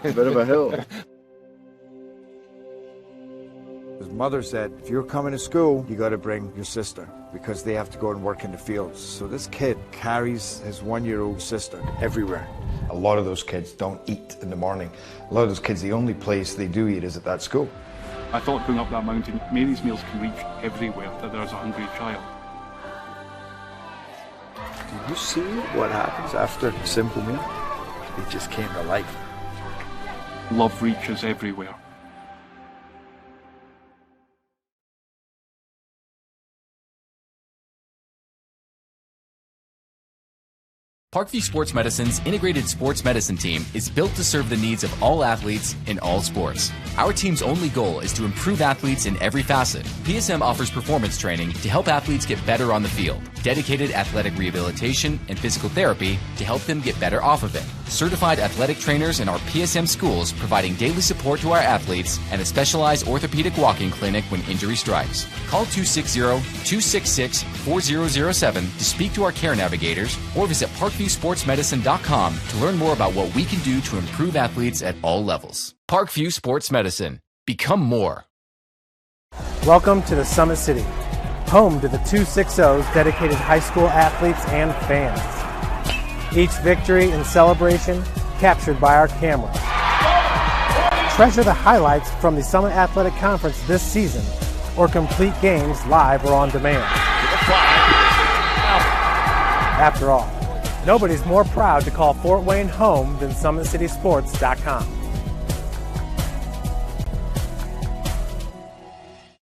A bit of a hill. His mother said, if you're coming to school, you got to bring your sister because they have to go and work in the fields. So this kid carries his 1-year-old sister everywhere. A lot of those kids don't eat in the morning. A lot of those kids, the only place they do eat is at that school. I thought going up that mountain, Mary's meals can reach everywhere that there's a hungry child. Do you see what happens after a simple meal? It just came to life. Love reaches everywhere. Parkview Sports Medicine's integrated sports medicine team is built to serve the needs of all athletes in all sports. Our team's only goal is to improve athletes in every facet. PSM offers performance training to help athletes get better on the field, dedicated athletic rehabilitation and physical therapy to help them get better off of it, certified athletic trainers in our PSM schools providing daily support to our athletes, and a specialized orthopedic walking clinic when injury strikes. Call 260-266-4007 to speak to our care navigators or visit ParkviewSportsMedicine.com to learn more about what we can do to improve athletes at all levels. Parkview Sports Medicine. Become more. Welcome to the Summit City, home to the 260's dedicated high school athletes and fans. Each victory and celebration captured by our camera. Treasure the highlights from the Summit Athletic Conference this season or complete games live or on demand. After all, nobody's more proud to call Fort Wayne home than SummitCitySports.com.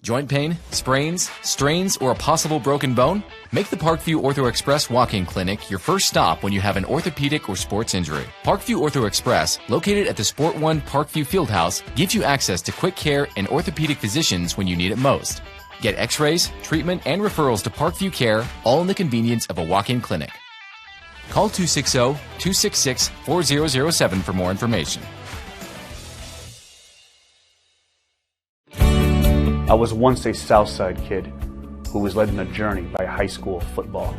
Joint pain, sprains, strains, or a possible broken bone? Make the Parkview Ortho Express Walk-In Clinic your first stop when you have an orthopedic or sports injury. Parkview Ortho Express, located at the Sport One Parkview Fieldhouse, gives you access to quick care and orthopedic physicians when you need it most. Get x-rays, treatment, and referrals to Parkview Care, all in the convenience of a walk-in clinic. Call 260-266-4007 for more information. I was once a Southside kid who was led on a journey by high school football.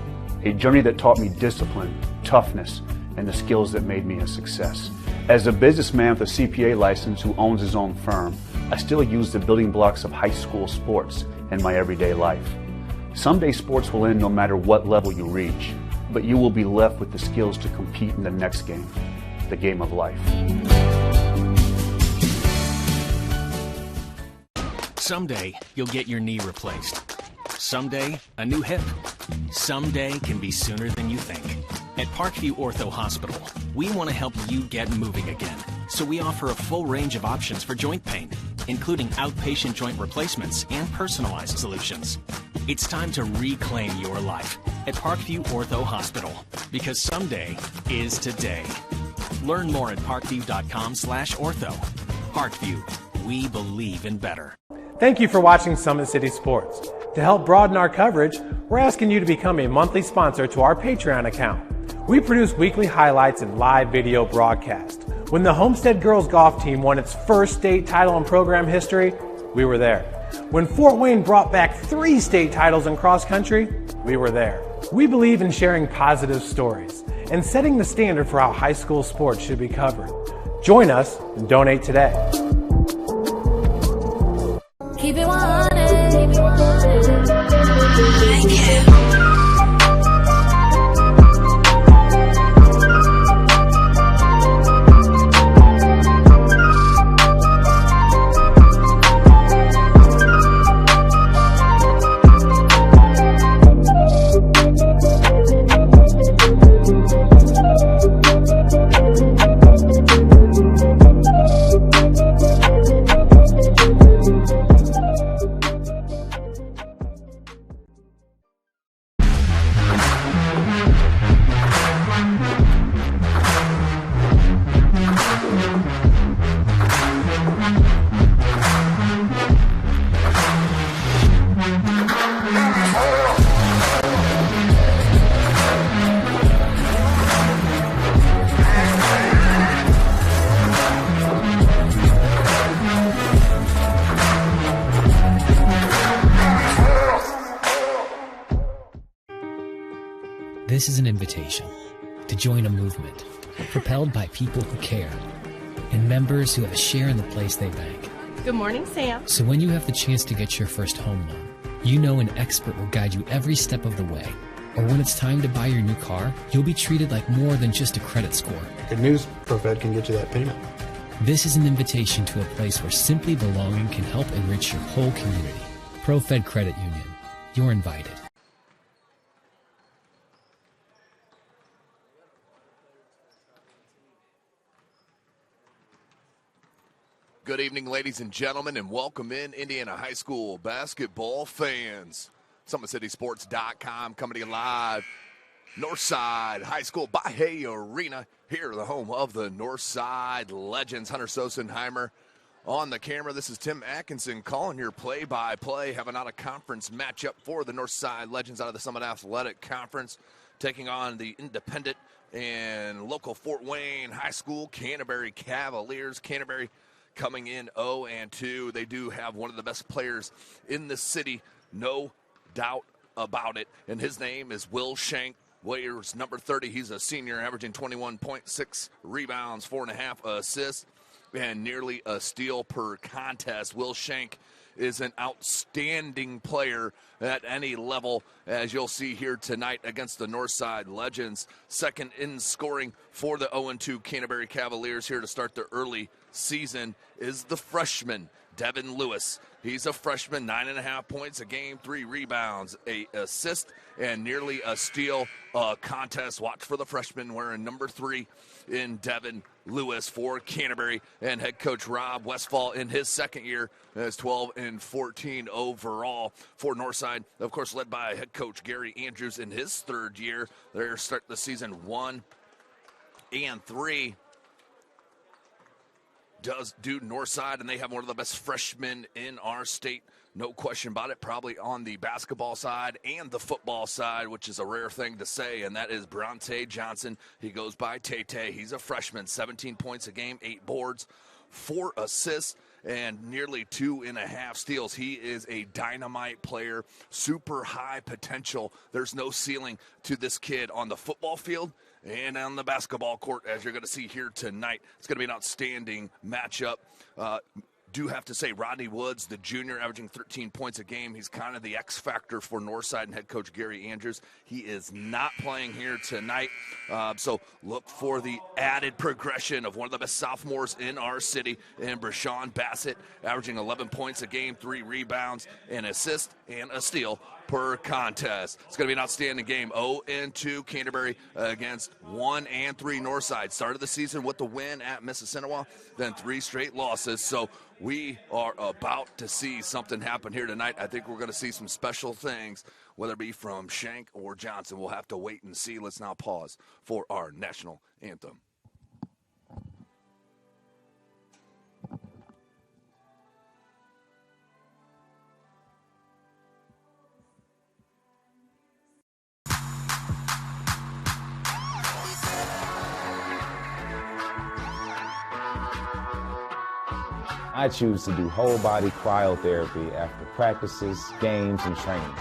A journey that taught me discipline, toughness, and the skills that made me a success. As a businessman with a CPA license who owns his own firm, I still use the building blocks of high school sports in my everyday life. Someday sports will end no matter what level you reach, but you will be left with the skills to compete in the next game, the game of life. Someday, you'll get your knee replaced. Someday, a new hip. Someday can be sooner than you think. At Parkview Ortho Hospital, we want to help you get moving again. So we offer a full range of options for joint pain, including outpatient joint replacements and personalized solutions. It's time to reclaim your life at Parkview Ortho Hospital, because someday is today. Learn more at parkview.com/ortho. Parkview, we believe in better. Thank you for watching Summit City Sports. To help broaden our coverage, we're asking you to become a monthly sponsor to our Patreon account. We produce weekly highlights and live video broadcast. When the Homestead Girls Golf Team won its first state title in program history, we were there. When Fort Wayne brought back 3 state titles in cross country, we were there. We believe in sharing positive stories and setting the standard for how high school sports should be covered. Join us and donate today. Keep it 100. Keep it 100. Thank you. This is an invitation to join a movement propelled by people who care, and members who have a share in the place they bank. Good morning, Sam. So when you have the chance to get your first home loan, you know an expert will guide you every step of the way. Or when it's time to buy your new car, you'll be treated like more than just a credit score. Good news, ProFed can get you that payment. This is an invitation to a place where simply belonging can help enrich your whole community. ProFed Credit Union. You're invited. Good evening, ladies and gentlemen, and welcome in Indiana High School basketball fans. SummitCitySports.com coming to you live. Northside High School Bahia Arena, here, the home of the Northside Legends. Hunter Sosenheimer on the camera. This is Tim Atkinson calling your play-by-play. Having out a conference matchup for the Northside Legends out of the Summit Athletic Conference, taking on the independent and local Fort Wayne High School Canterbury Cavaliers. Canterbury coming in 0-2. They do have one of the best players in the city, no doubt about it, and his name is Will Shank. Wears number 30. He's a senior, averaging 21.6 rebounds, 4.5 assists, and nearly a steal per contest. Will Shank is an outstanding player at any level, as you'll see here tonight against the Northside Legends. Second in scoring for the 0-2 Canterbury Cavaliers here to start the early season is the freshman, Devin Lewis. He's a freshman, 9.5 points a game, 3 rebounds, a assist, and nearly a steal contest. Watch for the freshman wearing number 3 in Devin Lewis for Canterbury. And head coach Rob Westfall in his second year as 12-14 overall for Northside. Of course, led by head coach Gary Andrews in his third year. They're starting the season 1-3. Does do Northside, and they have one of the best freshmen in our state. No question about it, probably on the basketball side and the football side, which is a rare thing to say, and that is Bronte Johnson. He goes by Tay-Tay. He's a freshman, 17 points a game, 8 boards, 4 assists, and nearly 2.5 steals. He is a dynamite player, super high potential. There's no ceiling to this kid on the football field and on the basketball court, as you're going to see here tonight. It's going to be an outstanding matchup. Do have to say Rodney Woods, the junior, averaging 13 points a game. He's kind of the X factor for Northside and head coach Gary Andrews. He is not playing here tonight, so look for the added progression of one of the best sophomores in our city, in Brashawn Bassett, averaging 11 points a game, 3 rebounds, an assist, and a steal per contest. It's going to be an outstanding game. 0-2 Canterbury against 1-3 Northside. Started the season with the win at Mississinawa, then 3 straight losses. So we are about to see something happen here tonight. I think we're going to see some special things, whether it be from Shank or Johnson. We'll have to wait and see. Let's now pause for our national anthem. I choose to do whole body cryotherapy after practices, games, and training.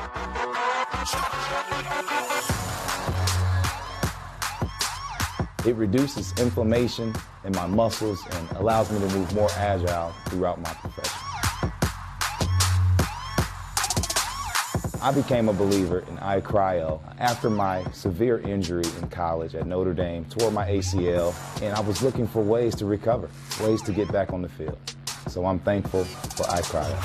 It reduces inflammation in my muscles and allows me to move more agile throughout my profession. I became a believer in iCryo after my severe injury in college at Notre Dame, tore my ACL, and I was looking for ways to recover, ways to get back on the field. So I'm thankful for iCryo.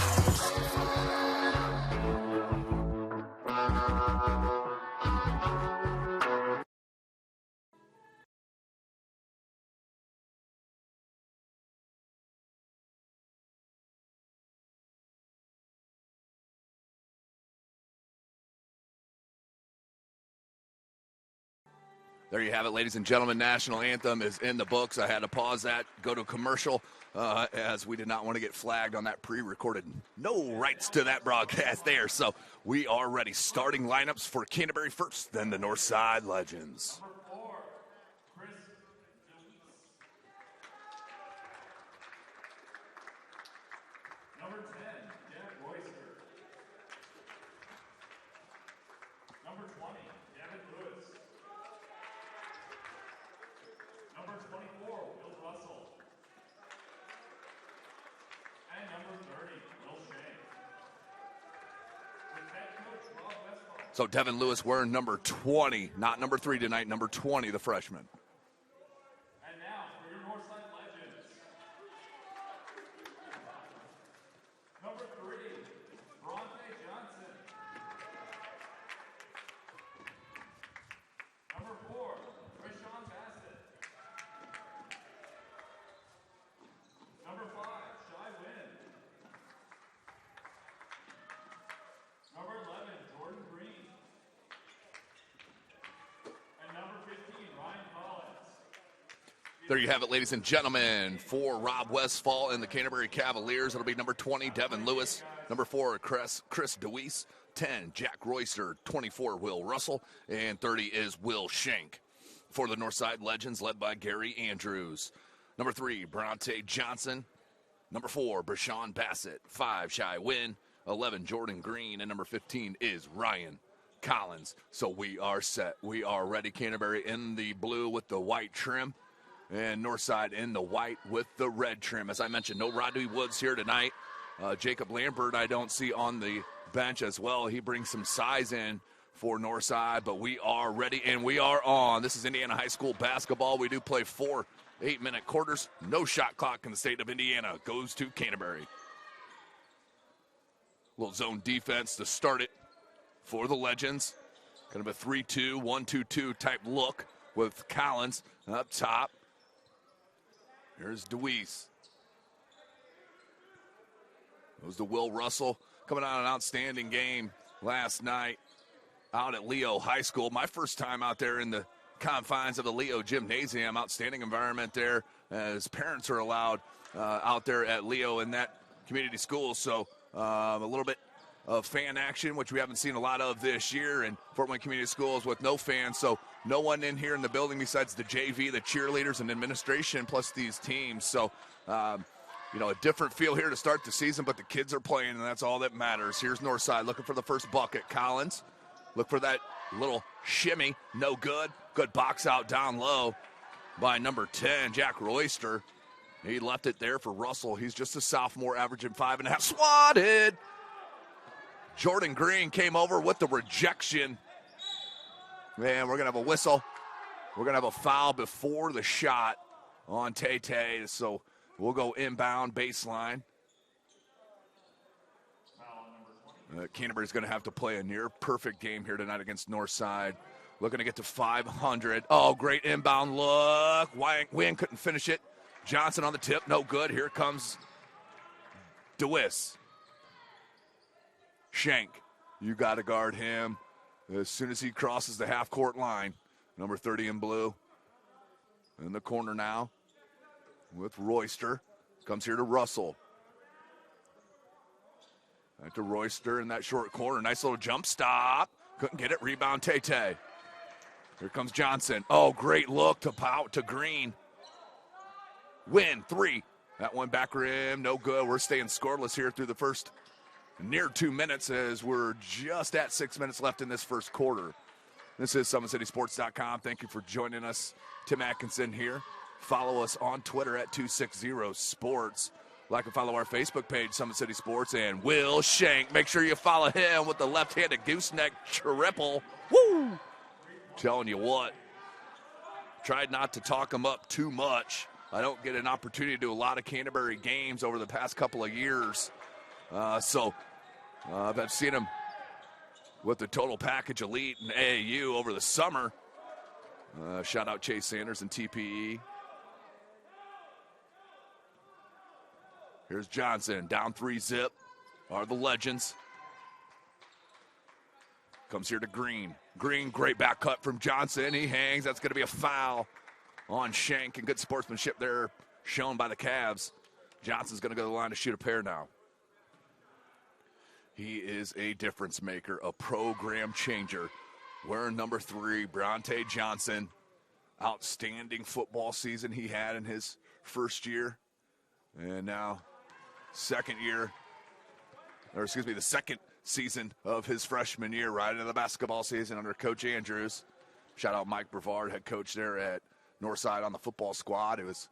There you have it, ladies and gentlemen. National anthem is in the books. I had to pause that, go to commercial, as we did not want to get flagged on that pre-recorded. No rights to that broadcast there. So we are ready. Starting lineups for Canterbury first, then the Northside Legends. Number 10, Jack Royster. Number 20, David Lewis. Number 24, Will Russell. So Devin Lewis wearing number 20, not number 3 tonight, number 20, the freshman. And now for your Northside Legends. Number 3, Bronte Johnson. Number 4, Rashawn Bassett. Number 5, Shai Wynn. Number 11, Jordan Green. And number 15, Ryan Collins. There you have it, ladies and gentlemen. For Rob Westfall and the Canterbury Cavaliers, it'll be number 20, Devin Lewis. Number 4, Chris DeWeese. 10, Jack Royster. 24, Will Russell. And 30 is Will Shank. For the Northside Legends, led by Gary Andrews. Number 3, Bronte Johnson. Number 4, Brashawn Bassett. 5, Shai Wynn. 11, Jordan Green. And number 15 is Ryan Collins. So we are set. We are ready. Canterbury in the blue with the white trim. And Northside in the white with the red trim. As I mentioned, no Rodney Woods here tonight. Jacob Lambert I don't see on the bench as well. He brings some size in for Northside, but we are ready and we are on. This is Indiana High School basketball. We do play 4 8-minute quarters. No shot clock in the state of Indiana. Goes to Canterbury. Little zone defense to start it for the Legends. Kind of a 3-2, 1-2-2 type look with Collins up top. Here's DeWeese. Goes to Will Russell, coming out an outstanding game last night out at Leo High School. My first time out there in the confines of the Leo Gymnasium. Outstanding environment there as parents are allowed out there at Leo in that community school. So a little bit of fan action, which we haven't seen a lot of this year in Fort Wayne Community Schools with no fans. So no one in here in the building besides the JV, the cheerleaders, and administration, plus these teams. So, a different feel here to start the season, but the kids are playing, and that's all that matters. Here's Northside looking for the first bucket. Collins, look for that little shimmy. No good. Good box out down low by number 10, Jack Royster. He left it there for Russell. He's just a sophomore, averaging 5.5. Swatted! Jordan Green came over with the rejection. Man, we're going to have a whistle. We're going to have a foul before the shot on Tay. So we'll go inbound baseline. Canterbury's going to have to play a near-perfect game here tonight against Northside. Looking to get to 500. Oh, great inbound look. Wynn couldn't finish it. Johnson on the tip. No good. Here comes DeWiss. Shank, you got to guard him as soon as he crosses the half-court line. Number 30 in blue. In the corner now with Royster. Comes here to Russell. Back to Royster in that short corner. Nice little jump stop. Couldn't get it. Rebound, Tay. Here comes Johnson. Oh, great look to Green. Win, 3. That one back rim, no good. We're staying scoreless here through the first near 2 minutes as we're just at 6 minutes left in this first quarter. This is SummitCitySports.com. Thank you for joining us. Tim Atkinson here. Follow us on Twitter at 260sports. Like and follow our Facebook page, Summit City Sports, and Will Shank. Make sure you follow him with the left-handed gooseneck triple. Woo! Telling you what, tried not to talk him up too much. I don't get an opportunity to do a lot of Canterbury games over the past couple of years. I've seen him with the Total Package Elite and AAU over the summer. Shout out Chase Sanders and TPE. Here's Johnson, down 3-zip, are the Legends. Comes here to Green. Green, great back cut from Johnson. He hangs. That's going to be a foul on Shank, and good sportsmanship there shown by the Cavs. Johnson's going to go to the line to shoot a pair now. He is a difference maker, a program changer. Wearing number 3, Bronte Johnson. Outstanding football season he had in his first year. And now the second season of his freshman year, right into the basketball season under Coach Andrews. Shout out Mike Brevard, head coach there at Northside on the football squad. He was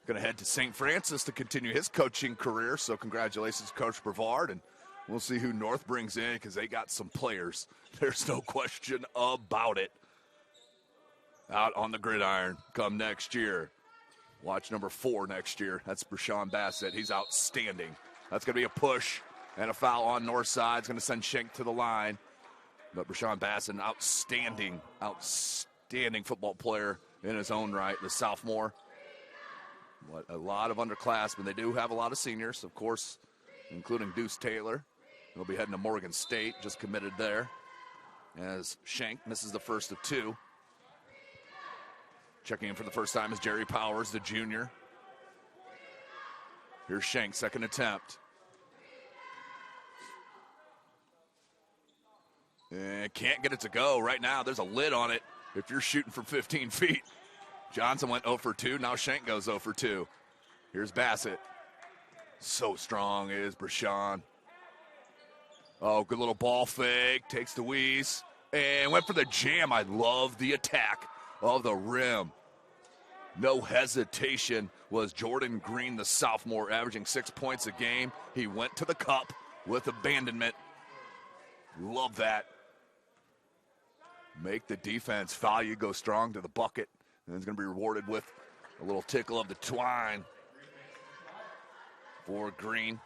going to head to St. Francis to continue his coaching career. So congratulations, Coach Brevard. And We'll see who North brings in because they got some players. There's no question about it. Out on the gridiron come next year. Watch number 4 next year. That's Brashawn Bassett. He's outstanding. That's going to be a push and a foul on north side. It's going to send Schenk to the line. But Brashawn Bassett, an outstanding football player in his own right. The sophomore. What a lot of underclassmen. They do have a lot of seniors, of course, including Deuce Taylor. He'll be heading to Morgan State, just committed there. As Schenk misses the first of 2. Checking in for the first time is Jerry Powers, the junior. Here's Schenk, second attempt. And can't get it to go. Right now, there's a lid on it if you're shooting from 15 feet. Johnson went 0 for 2. Now Schenk goes 0 for 2. Here's Bassett. So strong is Brashawn. Oh, good little ball fake. Takes the Weeze. And went for the jam. I love the attack of the rim. No hesitation was Jordan Green, the sophomore, averaging 6 points a game. He went to the cup with abandonment. Love that. Make the defense foul you, go strong to the bucket. And it's going to be rewarded with a little tickle of the twine for Green.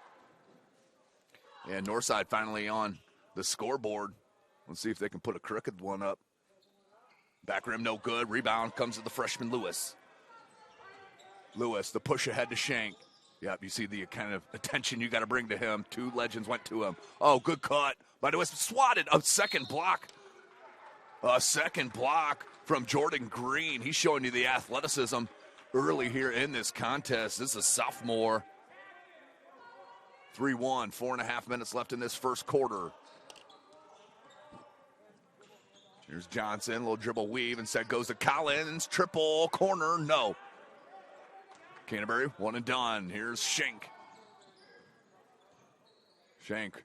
And Northside finally on the scoreboard. Let's see if they can put a crooked one up. Back rim no good. Rebound comes to the freshman Lewis. Lewis, the push ahead to Schenk. Yep, you see the kind of attention you got to bring to him. 2 legends went to him. Oh, good cut by Lewis. Swatted. A second block. A second block from Jordan Green. He's showing you the athleticism early here in this contest. This is a sophomore. 3-1, 4.5 minutes left in this first quarter. Here's Johnson, little dribble weave, instead goes to Collins, triple corner, no. Canterbury, one and done. Here's Schenk. Schenk.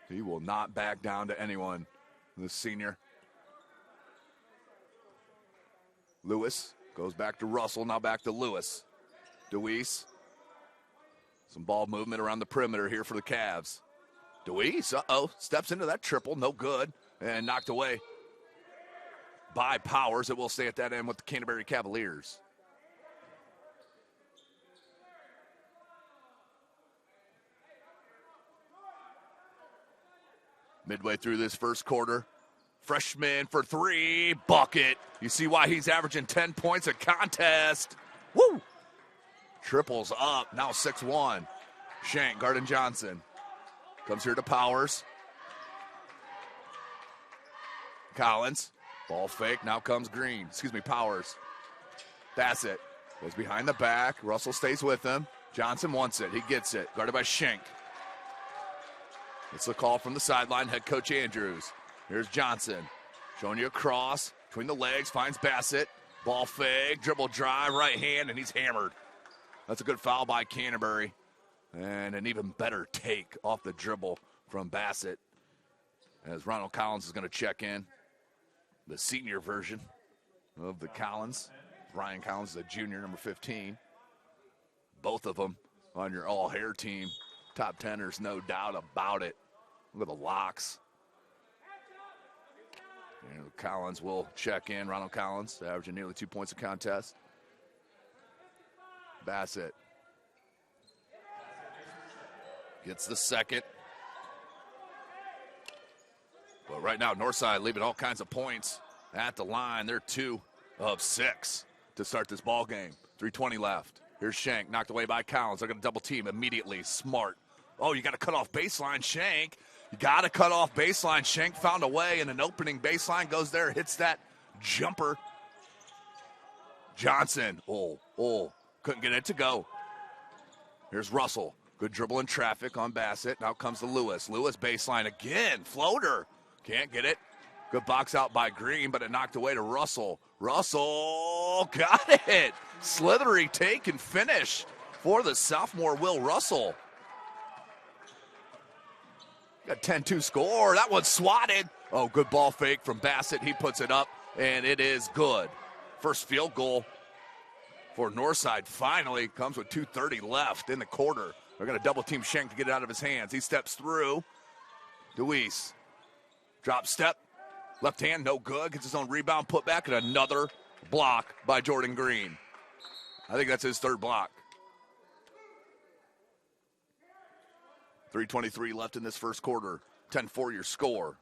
He will not back down to anyone, the senior. Lewis goes back to Russell, now back to Lewis. DeWeese. Some ball movement around the perimeter here for the Cavs. DeWeese, steps into that triple, no good, and knocked away by Powers. It will stay at that end with the Canterbury Cavaliers. Midway through this first quarter, freshman for 3, bucket. You see why he's averaging 10 points a contest. Woo! Triples up, now 6-1. Schenk, Garden Johnson. Comes here to Powers. Collins, ball fake, now comes Green. Powers. Bassett goes behind the back. Russell stays with him. Johnson wants it, he gets it. Guarded by Schenk. It's the call from the sideline, head coach Andrews. Here's Johnson, showing you a cross between the legs, finds Bassett. Ball fake, dribble drive, right hand, and he's hammered. That's a good foul by Canterbury. And an even better take off the dribble from Bassett. As Ronald Collins is going to check in. The senior version of the Collins. Ryan Collins, the junior, number 15. Both of them on your all-hair team. Top teners, no doubt about it. Look at the locks. And Collins will check in. Ronald Collins, averaging nearly 2 points a contest. Bassett gets the second. But right now, Northside leaving all kinds of points at the line. They're 2 of 6 to start this ball game. 3:20 left. Here's Schenk, knocked away by Collins. They're going to double team immediately. Smart. Oh, you got to cut off baseline, Schenk. You got to cut off baseline. Schenk found a way, and an opening baseline goes there, hits that jumper. Johnson, couldn't get it to go. Here's Russell. Good dribble in traffic on Bassett. Now comes to Lewis. Lewis baseline again. Floater. Can't get it. Good box out by Green, but it knocked away to Russell. Russell got it. Slithery take and finish for the sophomore Will Russell. Got 10-2 score. That one's swatted. Oh, good ball fake from Bassett. He puts it up, and it is good. First field goal for Northside finally comes with 2:30 left in the quarter. They're going to double team Schenk to get it out of his hands. He steps through. Deweese. Drop step. Left hand, no good. Gets his own rebound, put back, and another block by Jordan Green. I think that's his third block. 3:23 left in this first quarter. 10-4 your score.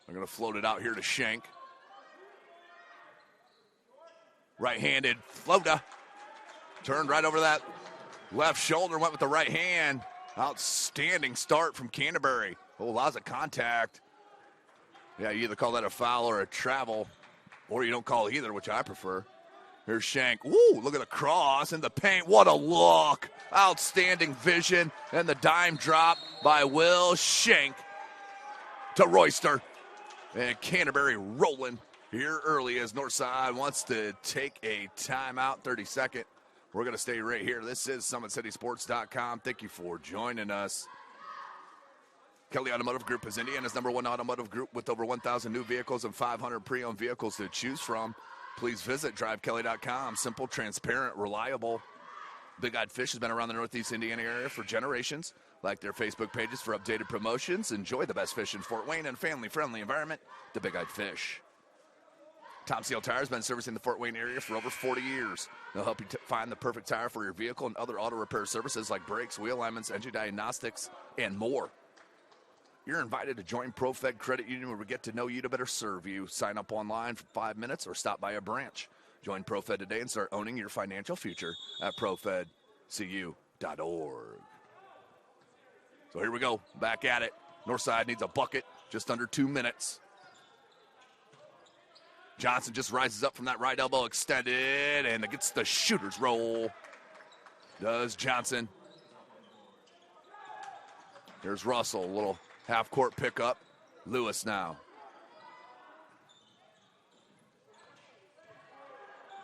They're going to float it out here to Schenk. Right-handed floater. Turned right over that left shoulder, went with the right hand. Outstanding start from Canterbury. Oh, lots of contact. Yeah, you either call that a foul or a travel, or you don't call either, which I prefer. Here's Schenk. Woo, look at the cross in the paint. What a look. Outstanding vision. And the dime drop by Will Schenk to Royster. And Canterbury rolling here early as Northside wants to take a timeout, 32nd. We're going to stay right here. This is SummitCitySports.com. Thank you for joining us. Kelly Automotive Group is Indiana's #1 automotive group with over 1,000 new vehicles and 500 pre-owned vehicles to choose from. Please visit DriveKelly.com. Simple, transparent, reliable. Big Eyed Fish has been around the Northeast Indiana area for generations. Like their Facebook pages for updated promotions. Enjoy the best fish in Fort Wayne and family-friendly environment. The Big Eyed Fish. Tom Steele Tire has been servicing the Fort Wayne area for over 40 years. They'll help you find the perfect tire for your vehicle and other auto repair services like brakes, wheel alignments, engine diagnostics, and more. You're invited to join ProFed Credit Union where we get to know you to better serve you. Sign up online for 5 minutes or stop by a branch. Join ProFed today and start owning your financial future at profedcu.org. So here we go, back at it. Northside needs a bucket, just under 2 minutes. Johnson just rises up from that right elbow extended, and it gets the shooter's roll. Does Johnson. There's Russell, a little half-court pickup. Lewis now.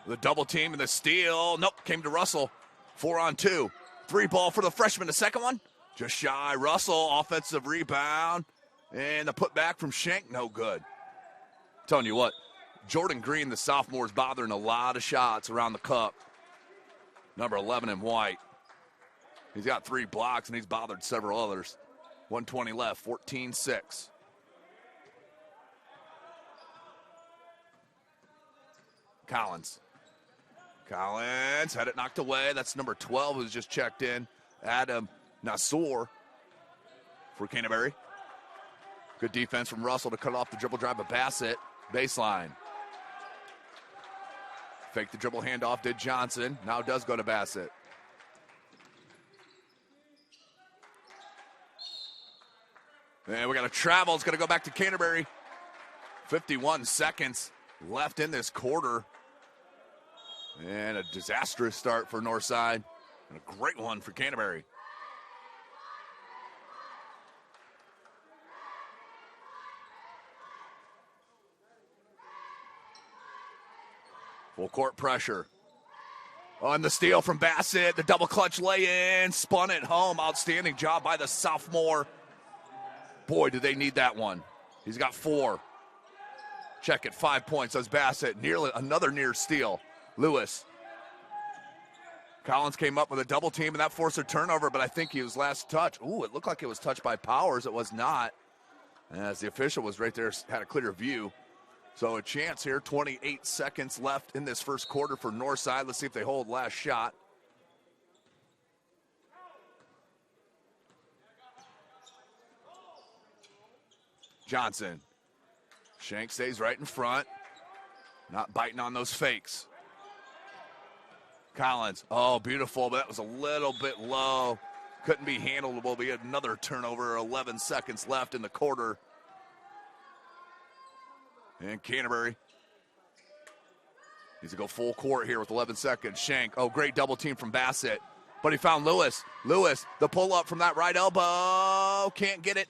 The double team and the steal. Nope, came to Russell. 4-on-2. 3 ball for the freshman. The second one, just shy. Russell, offensive rebound. And the putback from Schenk, no good. Telling you what, Jordan Green, the sophomore, is bothering a lot of shots around the cup. Number 11 in white. He's got 3 blocks, and he's bothered several others. 1:20 left, 14-6. Collins had it knocked away. That's number 12 who's just checked in. Adam Nassour for Canterbury. Good defense from Russell to cut off the dribble drive of Bassett. Baseline. Fake the dribble handoff, did Johnson. Now does go to Bassett. And we got a travel. It's going to go back to Canterbury. 51 seconds left in this quarter. And a disastrous start for Northside. And a great one for Canterbury. Full court pressure. On the steal from Bassett. The double clutch lay-in. Spun it home. Outstanding job by the sophomore. Boy, do they need that one. He's got 4. Check it, 5 points. Does Bassett. Nearly another near steal. Lewis. Collins came up with a double team, and that forced a turnover, but I think he was last touched. Ooh, it looked like it was touched by Powers. It was not. As the official was right there, had a clear view. So a chance here, 28 seconds left in this first quarter for Northside. Let's see if they hold last shot. Johnson. Schenk stays right in front. Not biting on those fakes. Collins. Oh, beautiful, but that was a little bit low. Couldn't be handleable. We had another turnover. 11 seconds left in the quarter. And Canterbury needs to go full court here with 11 seconds. Schenk. Oh, great double team from Bassett. But he found Lewis. Lewis, the pull up from that right elbow. Can't get it.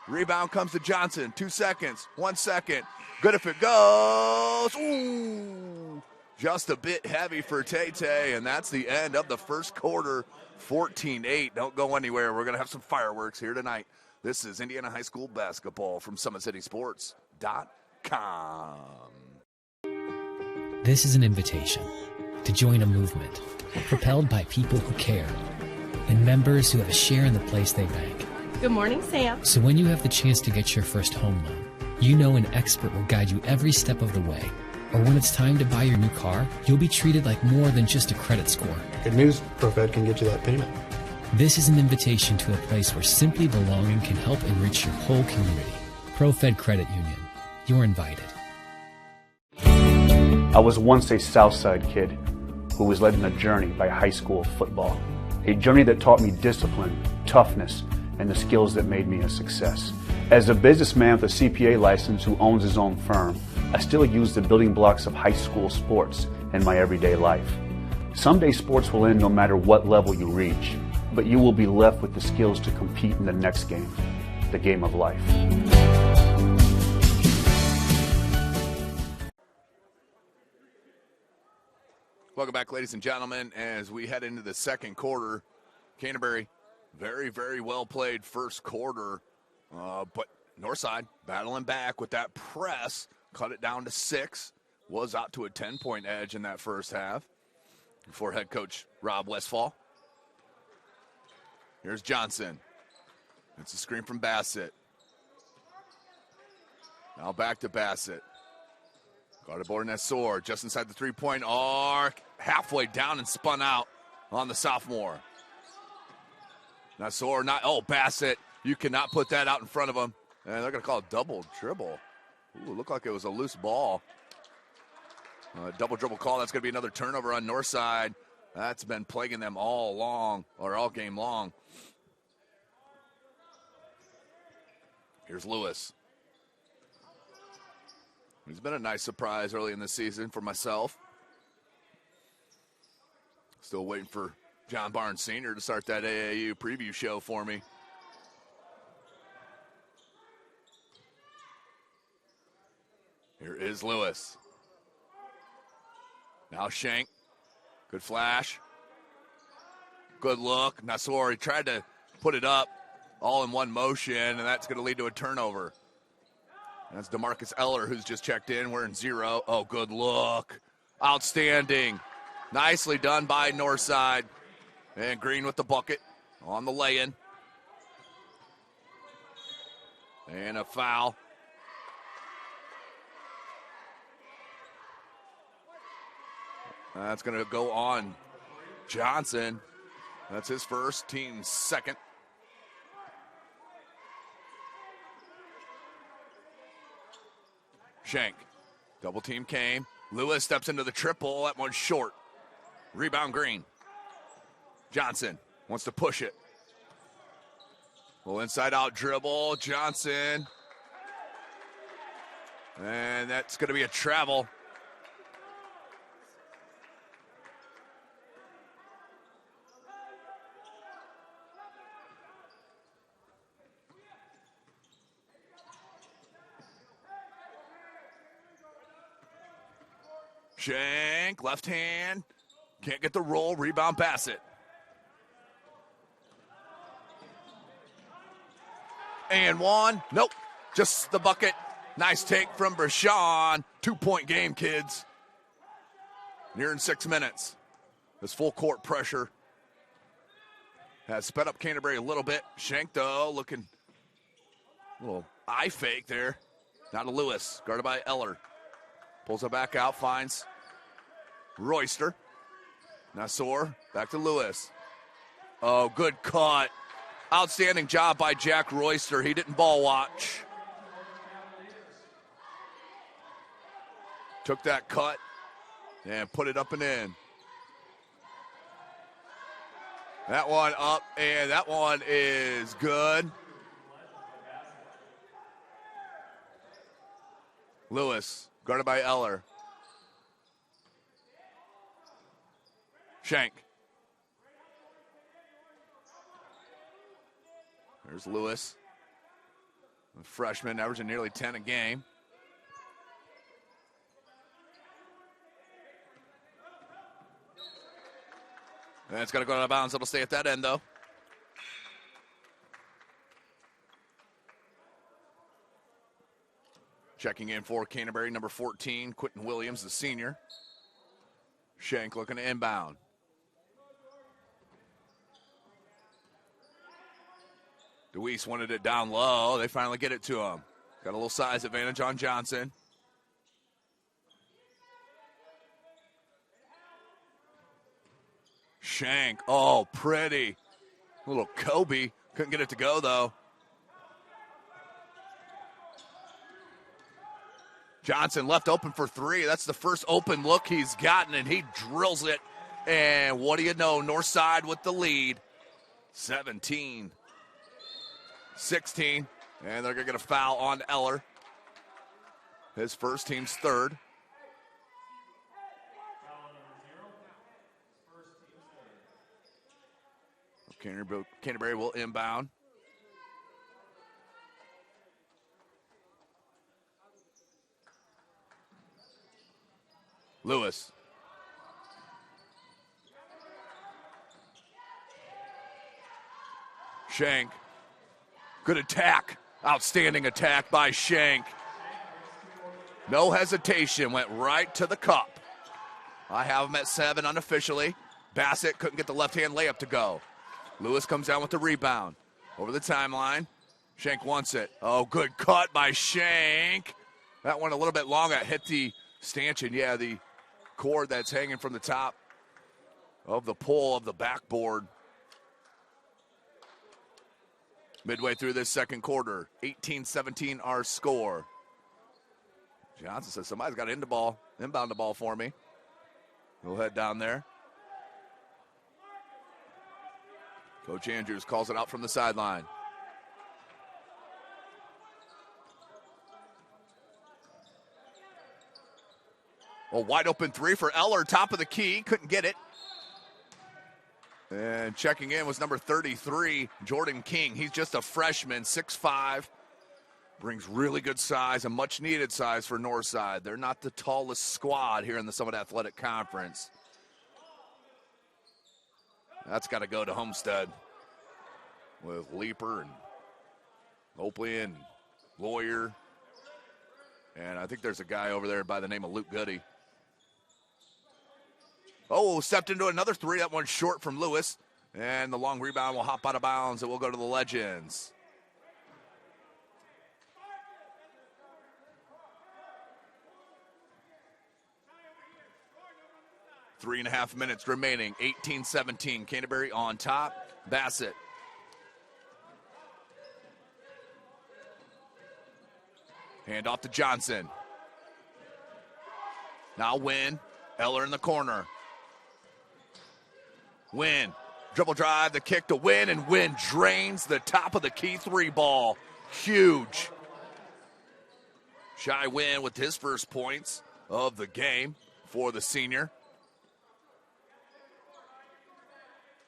Rebound comes to Johnson. 2 seconds. 1 second. Good if it goes. Ooh. Just a bit heavy for Tay-Tay, and that's the end of the first quarter. 14-8. Don't go anywhere. We're going to have some fireworks here tonight. This is Indiana High School basketball from SummitCitySports.com. This is an invitation to join a movement propelled by people who care and members who have a share in the place they bank. Good morning, Sam. So when you have the chance to get your first home loan, you know an expert will guide you every step of the way. Or when it's time to buy your new car, you'll be treated like more than just a credit score. Good news, ProFed can get you that payment. This is an invitation to a place where simply belonging can help enrich your whole community. ProFed Credit Union. You're invited. I was once a Southside kid who was led on a journey by high school football. A journey that taught me discipline, toughness, and the skills that made me a success. As a businessman with a CPA license who owns his own firm, I still use the building blocks of high school sports in my everyday life. Someday sports will end no matter what level you reach, but you will be left with the skills to compete in the next game, the game of life. Welcome back, ladies and gentlemen, as we head into the second quarter. Canterbury, very, very well played first quarter, but Northside battling back with that press, cut it down to 6, was out to a 10-point edge in that first half before head coach Rob Westfall. Here's Johnson. It's a screen from Bassett. Now back to Bassett. Got aboard Nassor just inside the three-point arc, halfway down and spun out on the sophomore. Nassor Bassett, you cannot put that out in front of him. And they're going to call a double dribble. Ooh, looked like it was a loose ball. Double dribble call, that's going to be another turnover on Northside. That's been plaguing them all game long. Here's Lewis. He's been a nice surprise early in the season for myself. Still waiting for John Barnes Sr. to start that AAU preview show for me. Here is Lewis. Now Shank. Good flash. Good look. Nassor, he tried to put it up all in one motion, and that's going to lead to a turnover. That's DeMarcus Eller, who's just checked in, wearing 0. Oh, good look. Outstanding. Nicely done by Northside. And Green with the bucket on the lay-in. And a foul. That's going to go on Johnson. That's his first, team's second. Shank. Double team came. Lewis steps into the triple. That one's short. Rebound Green. Johnson wants to push it. Little inside out dribble. Johnson. And that's going to be a travel. Shank, left hand, can't get the roll, rebound Bassett. And one, nope, just the bucket. Nice take from Brashawn. 2-point game, kids. Nearing 6 minutes. This full court pressure has sped up Canterbury a little bit. Shank, though, looking a little eye fake there. Now to Lewis, guarded by Eller. Pulls it back out, finds Royster. Nassor, back to Lewis. Oh, good cut. Outstanding job by Jack Royster. He didn't ball watch. Took that cut and put it up and in. That one up, and that one is good. Lewis, guarded by Eller. Shank. There's Lewis. A freshman averaging nearly 10 a game. And it's going to go out of bounds. It'll stay at that end, though. Checking in for Canterbury, number 14, Quentin Williams, the senior. Shank looking to inbound. Deweese wanted it down low. They finally get it to him. Got a little size advantage on Johnson. Shank, oh, pretty. A little Kobe. Couldn't get it to go, though. Johnson left open for three. That's the first open look he's gotten, and he drills it. And what do you know? Northside with the lead. 17-16. And they're going to get a foul on Eller. His first, team's third. Canterbury will inbound. Lewis. Shank. Good attack. Outstanding attack by Shank. No hesitation. Went right to the cup. I have him at 7 unofficially. Bassett couldn't get the left-hand layup to go. Lewis comes down with the rebound. Over the timeline. Shank wants it. Oh, good cut by Shank. That one a little bit long. It hit the stanchion. Yeah, the cord that's hanging from the top of the pole of the backboard. Midway through this second quarter, 18-17 our score. Johnson says somebody's got to inbound the ball for me. We'll head down there. Coach Andrews calls it out from the sideline. A wide open three for Eller, top of the key, couldn't get it. And checking in was number 33, Jordan King. He's just a freshman, 6'5", brings really good size, a much needed size for Northside. They're not the tallest squad here in the Summit Athletic Conference. That's got to go to Homestead with Leeper and Oakley and Lawyer. And I think there's a guy over there by the name of Luke Goody. Oh, stepped into another three. That one's short from Lewis. And the long rebound will hop out of bounds. It will go to the Legends. Three and a half minutes remaining. 18-17. Canterbury on top. Bassett. Hand off to Johnson. Now Wynn. Eller in the corner. Wynn. Dribble drive, the kick to Wynn, and Wynn drains the top of the key three ball. Huge. Shy Wynn with his first points of the game for the senior.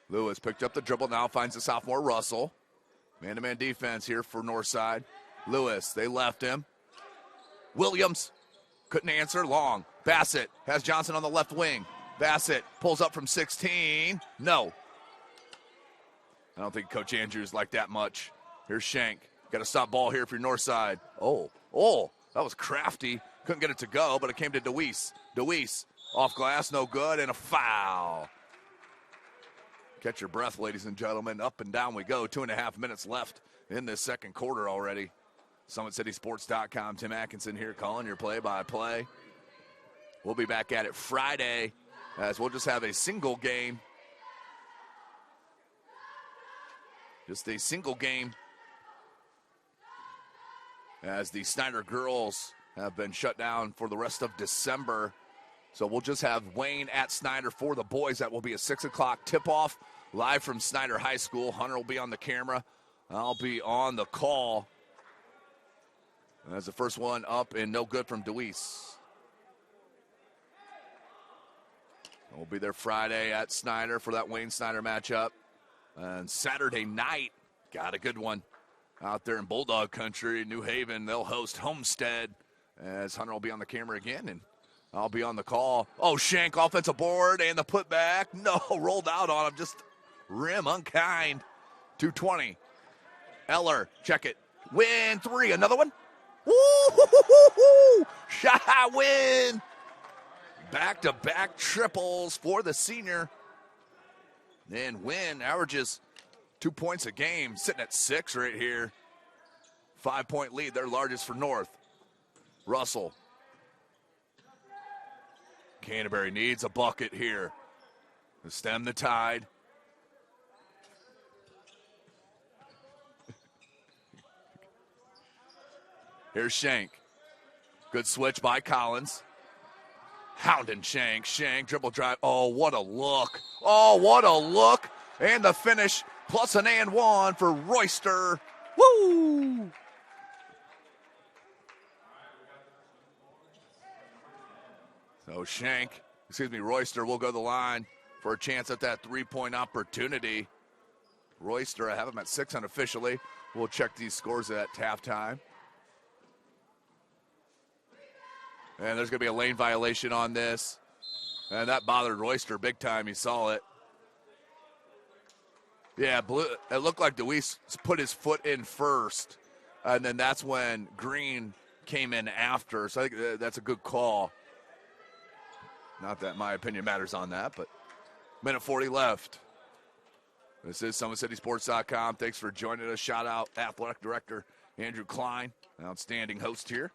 Lewis picked up the dribble, now finds the sophomore Russell. Man-to-man defense here for Northside. Lewis, they left him. Williams couldn't answer, long. Bassett has Johnson on the left wing. Bassett pulls up from 16. No. I don't think Coach Andrews liked that much. Here's Shank. Got a stop ball here for your Northside. Oh, that was crafty. Couldn't get it to go, but it came to Deweese. Deweese off glass, no good, and a foul. Catch your breath, ladies and gentlemen. Up and down we go. 2.5 minutes left in this second quarter already. SummitCitySports.com. Tim Atkinson here calling your play-by-play. We'll be back at it Friday as we'll just have a single game. Just a single game as the Snyder girls have been shut down for the rest of December. So we'll just have Wayne at Snyder for the boys. That will be a 6 o'clock tip-off live from Snyder High School. Hunter will be on the camera. I'll be on the call. That's the first one up and no good from Deweese. We'll be there Friday at Snyder for that Wayne Snyder matchup. And Saturday night, got a good one out there in Bulldog Country, New Haven. They'll host Homestead as Hunter will be on the camera again, and I'll be on the call. Oh, Shank, offensive board, and the putback. No, rolled out on him, just rim unkind. 220. Eller, check it. Win, three, another one. Woo-hoo-hoo-hoo-hoo. Shot, win. Back-to-back triples for the senior. And Wynn averages 2 points a game, sitting at 6 right here. 5-point lead, their largest for North. Russell. Canterbury needs a bucket here to stem the tide. Here's Shank. Good switch by Collins. Hounding Shank. Shank, dribble drive. Oh, what a look. Oh, what a look. And the finish, plus an and one for Royster. Woo! So Royster will go to the line for a chance at that three-point opportunity. Royster, I have him at 6 unofficially. We'll check these scores at halftime. And there's going to be a lane violation on this. And that bothered Royster big time. He saw it. Yeah, it looked like DeWeese put his foot in first. And then that's when Green came in after. So I think that's a good call. Not that my opinion matters on that, but minute 40 left. This is SummitCitySports.com. Thanks for joining us. Shout out Athletic Director Andrew Klein, an outstanding host here.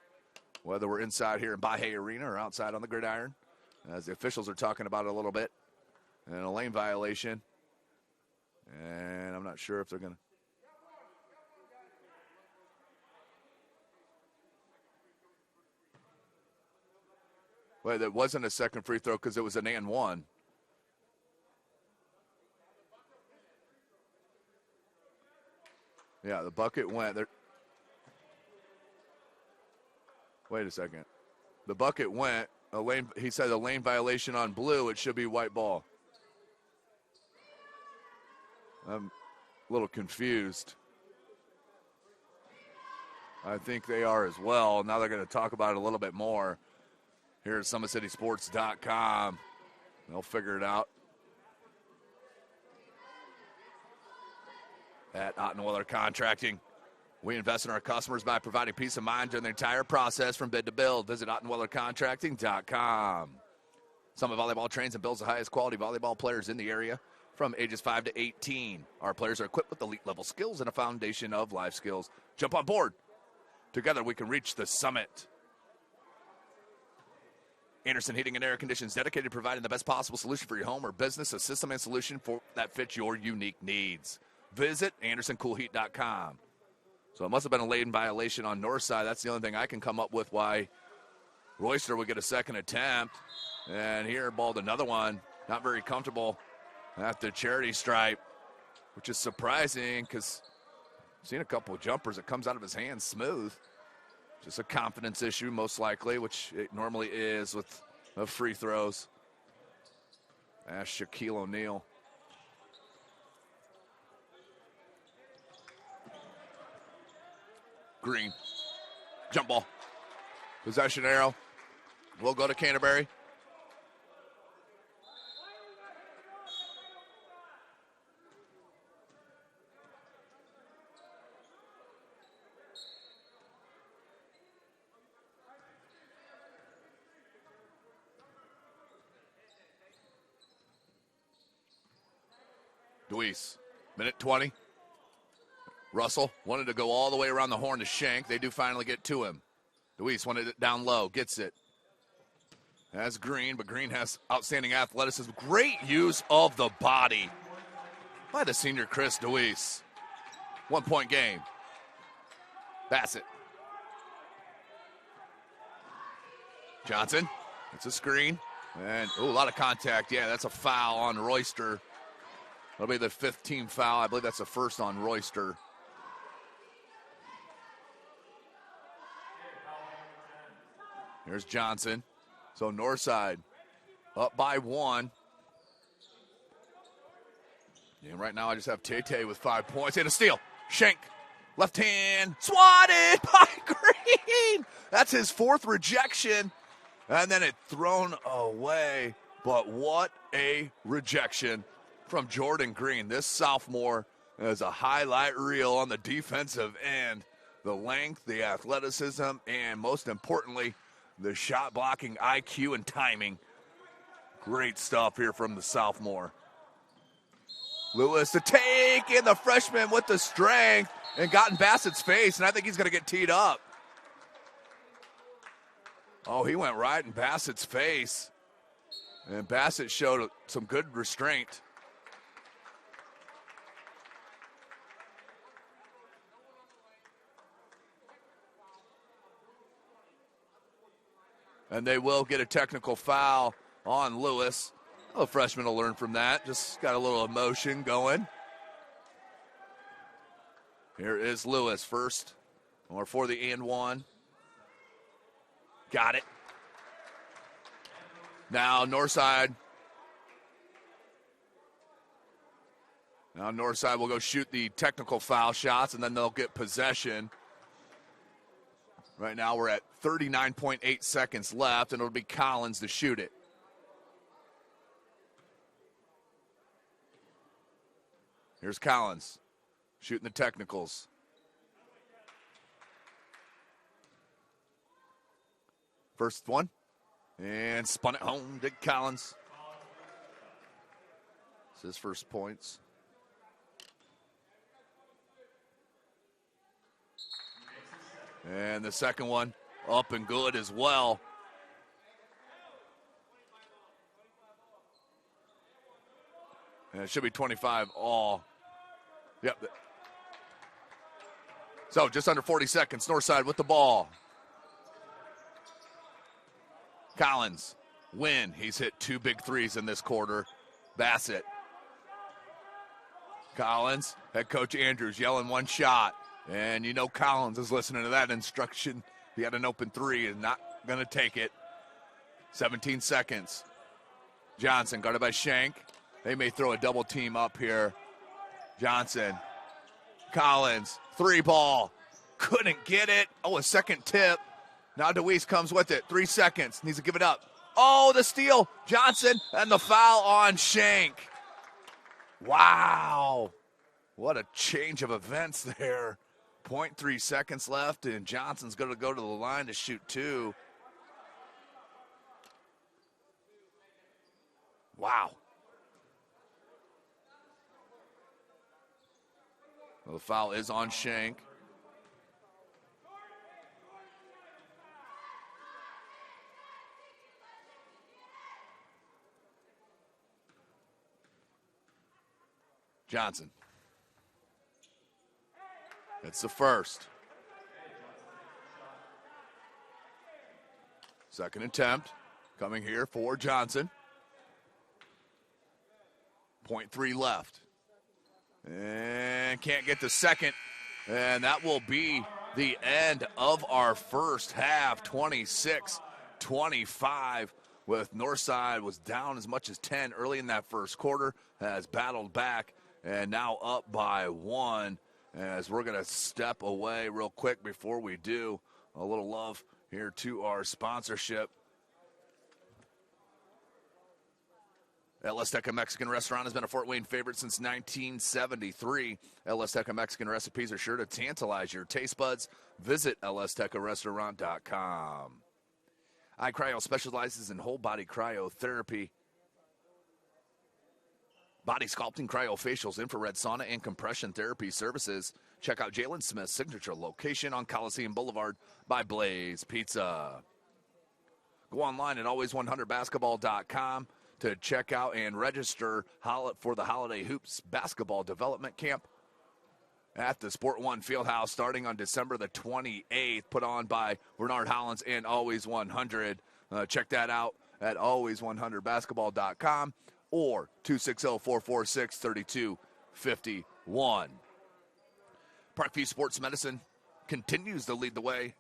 Whether we're inside here in Bahia Arena or outside on the gridiron, as the officials are talking about it a little bit. And a lane violation. And I'm not sure if they're going to. Well, there wasn't a second free throw because it was an and one. Yeah, the bucket went there. Wait a second. The bucket went. He said a lane violation on blue. It should be white ball. I'm a little confused. I think they are as well. Now they're going to talk about it a little bit more here at SummitCitySports.com. They'll figure it out. At Ottenweiler Contracting, we invest in our customers by providing peace of mind during the entire process from bid to build. Visit OttenweilerContracting.com. Summit Volleyball trains and builds the highest quality volleyball players in the area from ages 5 to 18. Our players are equipped with elite level skills and a foundation of life skills. Jump on board. Together we can reach the summit. Anderson Heating and Air Conditions, dedicated to providing the best possible solution for your home or business, a system and solution that fits your unique needs. Visit AndersonCoolHeat.com. So it must have been a lane violation on north side. That's the only thing I can come up with why Royster would get a second attempt. And here, balled another one. Not very comfortable at the charity stripe, which is surprising because I've seen a couple of jumpers. It comes out of his hands smooth. Just a confidence issue, most likely, which it normally is with free throws. That's Shaquille O'Neal. Green. Jump ball. Possession arrow. Will go to Canterbury. Deweese, minute 20. Russell wanted to go all the way around the horn to Shank. They do finally get to him. Deweese wanted it down low, gets it. That's Green, but Green has outstanding athleticism. Great use of the body by the senior Chris Deweese. 1 point game. Bassett. Johnson, it's a screen. And, a lot of contact. Yeah, that's a foul on Royster. That'll be the 5th team foul. I believe that's the first on Royster. Here's Johnson. So Northside up by 1. And right now I just have Tate with 5 points and a steal. Shank, left hand, swatted by Green. That's his 4th rejection. And then it thrown away. But what a rejection from Jordan Green. This sophomore is a highlight reel on the defensive end. The length, the athleticism, and most importantly, the shot blocking IQ and timing Great stuff here from the sophomore. Lewis to take, and the freshman with the strength and got in Bassett's face, and I think he's going to get teed up. Oh, he went right in Bassett's face, and Bassett showed some good restraint. And they will get a technical foul on Lewis. The freshman will learn from that. Just got a little emotion going. Here is Lewis first, or for the and one. Got it. Now Northside. Now Northside will go shoot the technical foul shots, and then they'll get possession. Right now we're at 39.8 seconds left, and it'll be Collins to shoot it. Here's Collins shooting the technicals. First one, and spun it home, Dick Collins. It's his first points. And the second one up and good as well. And it should be 25 all. Yep. So just under 40 seconds, Northside with the ball. Collins, win. He's hit 2 big threes in this quarter. Bassett. Collins, head coach Andrews yelling one shot. And you know Collins is listening to that instruction. He had an open 3 and not going to take it. 17 seconds. Johnson guarded by Shank. They may throw a double team up here. Johnson. Collins. 3 ball. Couldn't get it. Oh, a second tip. Now DeWeese comes with it. 3 seconds. Needs to give it up. Oh, the steal. Johnson and the foul on Shank. Wow. What a change of events there. 0.3 seconds left, and Johnson's going to go to the line to shoot 2. Wow. Well, the foul is on Shank. Johnson. It's the first. Second attempt coming here for Johnson. 0.3 left. And can't get the second. And that will be the end of our first half. 26-25 with Northside was down as much as 10 early in that first quarter. Has battled back and now up by 1. As we're going to step away real quick before we do, a little love here to our sponsorship. El Azteca Mexican Restaurant has been a Fort Wayne favorite since 1973. El Azteca Mexican recipes are sure to tantalize your taste buds. Visit elaztecarestaurant.com. iCryo specializes in whole body cryotherapy, body sculpting, cryofacials, infrared sauna, and compression therapy services. Check out Jalen Smith's signature location on Coliseum Boulevard by Blaze Pizza. Go online at always100basketball.com to check out and register for the Holiday Hoops Basketball Development Camp at the Sport One Fieldhouse starting on December the 28th, put on by Bernard Hollins and Always 100. Check that out at always100basketball.com. or 260-446-3251. Parkview Sports Medicine continues to lead the way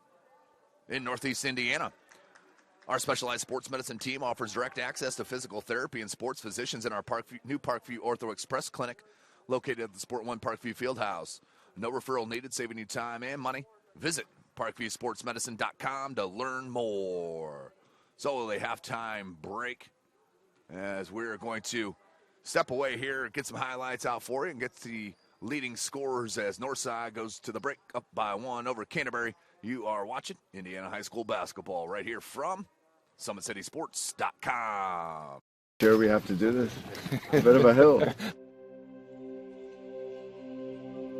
in Northeast Indiana. Our specialized sports medicine team offers direct access to physical therapy and sports physicians in our new Parkview Ortho Express Clinic located at the Sport One Parkview Fieldhouse. No referral needed, saving you time and money. Visit parkviewsportsmedicine.com to learn more. So the halftime break, as we're going to step away here, get some highlights out for you, and get the leading scorers as Northside goes to the break up by 1 over Canterbury. You are watching Indiana High School basketball right here from SummitCitySports.com. Sure, we have to do this. A bit of a hill.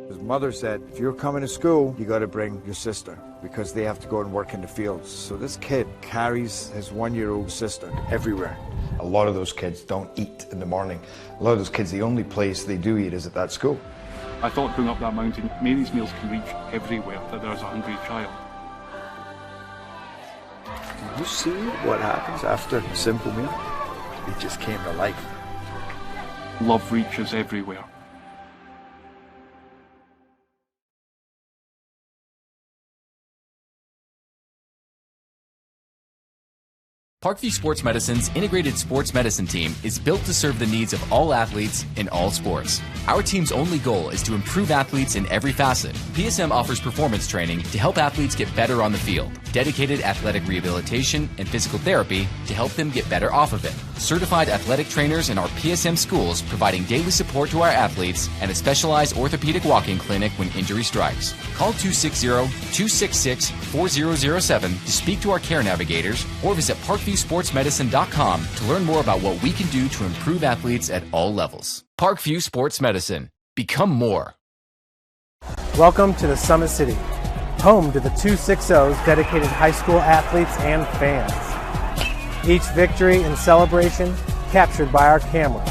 His mother said, if you're coming to school, you got to bring your sister because they have to go and work in the fields. So this kid carries his 1-year-old sister everywhere. A lot of those kids don't eat in the morning. A lot of those kids, the only place they do eat is at that school. I thought going up that mountain, Mary's meals can reach everywhere that there's a hungry child. You see what happens after a simple meal? It just came to life. Love reaches everywhere. Parkview Sports Medicine's integrated sports medicine team is built to serve the needs of all athletes in all sports. Our team's only goal is to improve athletes in every facet. PSM offers performance training to help athletes get better on the field, dedicated athletic rehabilitation and physical therapy to help them get better off of it, certified athletic trainers in our PSM schools providing daily support to our athletes, and a specialized orthopedic walk-in clinic when injury strikes. Call 260-266-4007 to speak to our care navigators or visit ParkviewSportsMedicine.com to learn more about what we can do to improve athletes at all levels. Parkview Sports Medicine. Become more. Welcome to the Summit City, home to the 260's dedicated high school athletes and fans. Each victory and celebration captured by our camera.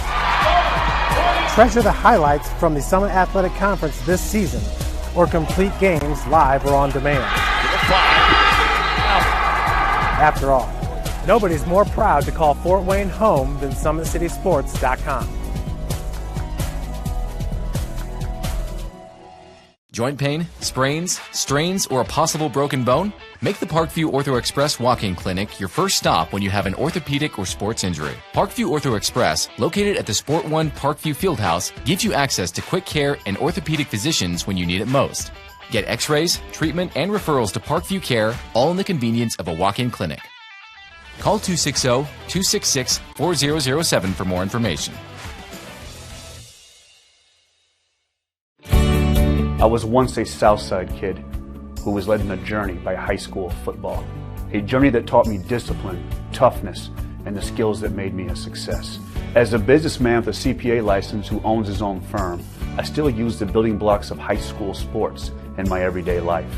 Treasure the highlights from the Summit Athletic Conference this season or complete games live or on demand. After all, nobody's more proud to call Fort Wayne home than SummitCitySports.com. Joint pain, sprains, strains, or a possible broken bone? Make the Parkview Ortho Express walk-in clinic your first stop when you have an orthopedic or sports injury. Parkview Ortho Express, located at the Sport One Parkview Fieldhouse, gives you access to quick care and orthopedic physicians when you need it most. Get x-rays, treatment, and referrals to Parkview Care, all in the convenience of a walk-in clinic. Call 260-266-4007 for more information. I was once a Southside kid who was led on a journey by high school football. A journey that taught me discipline, toughness, and the skills that made me a success. As a businessman with a CPA license who owns his own firm, I still use the building blocks of high school sports in my everyday life.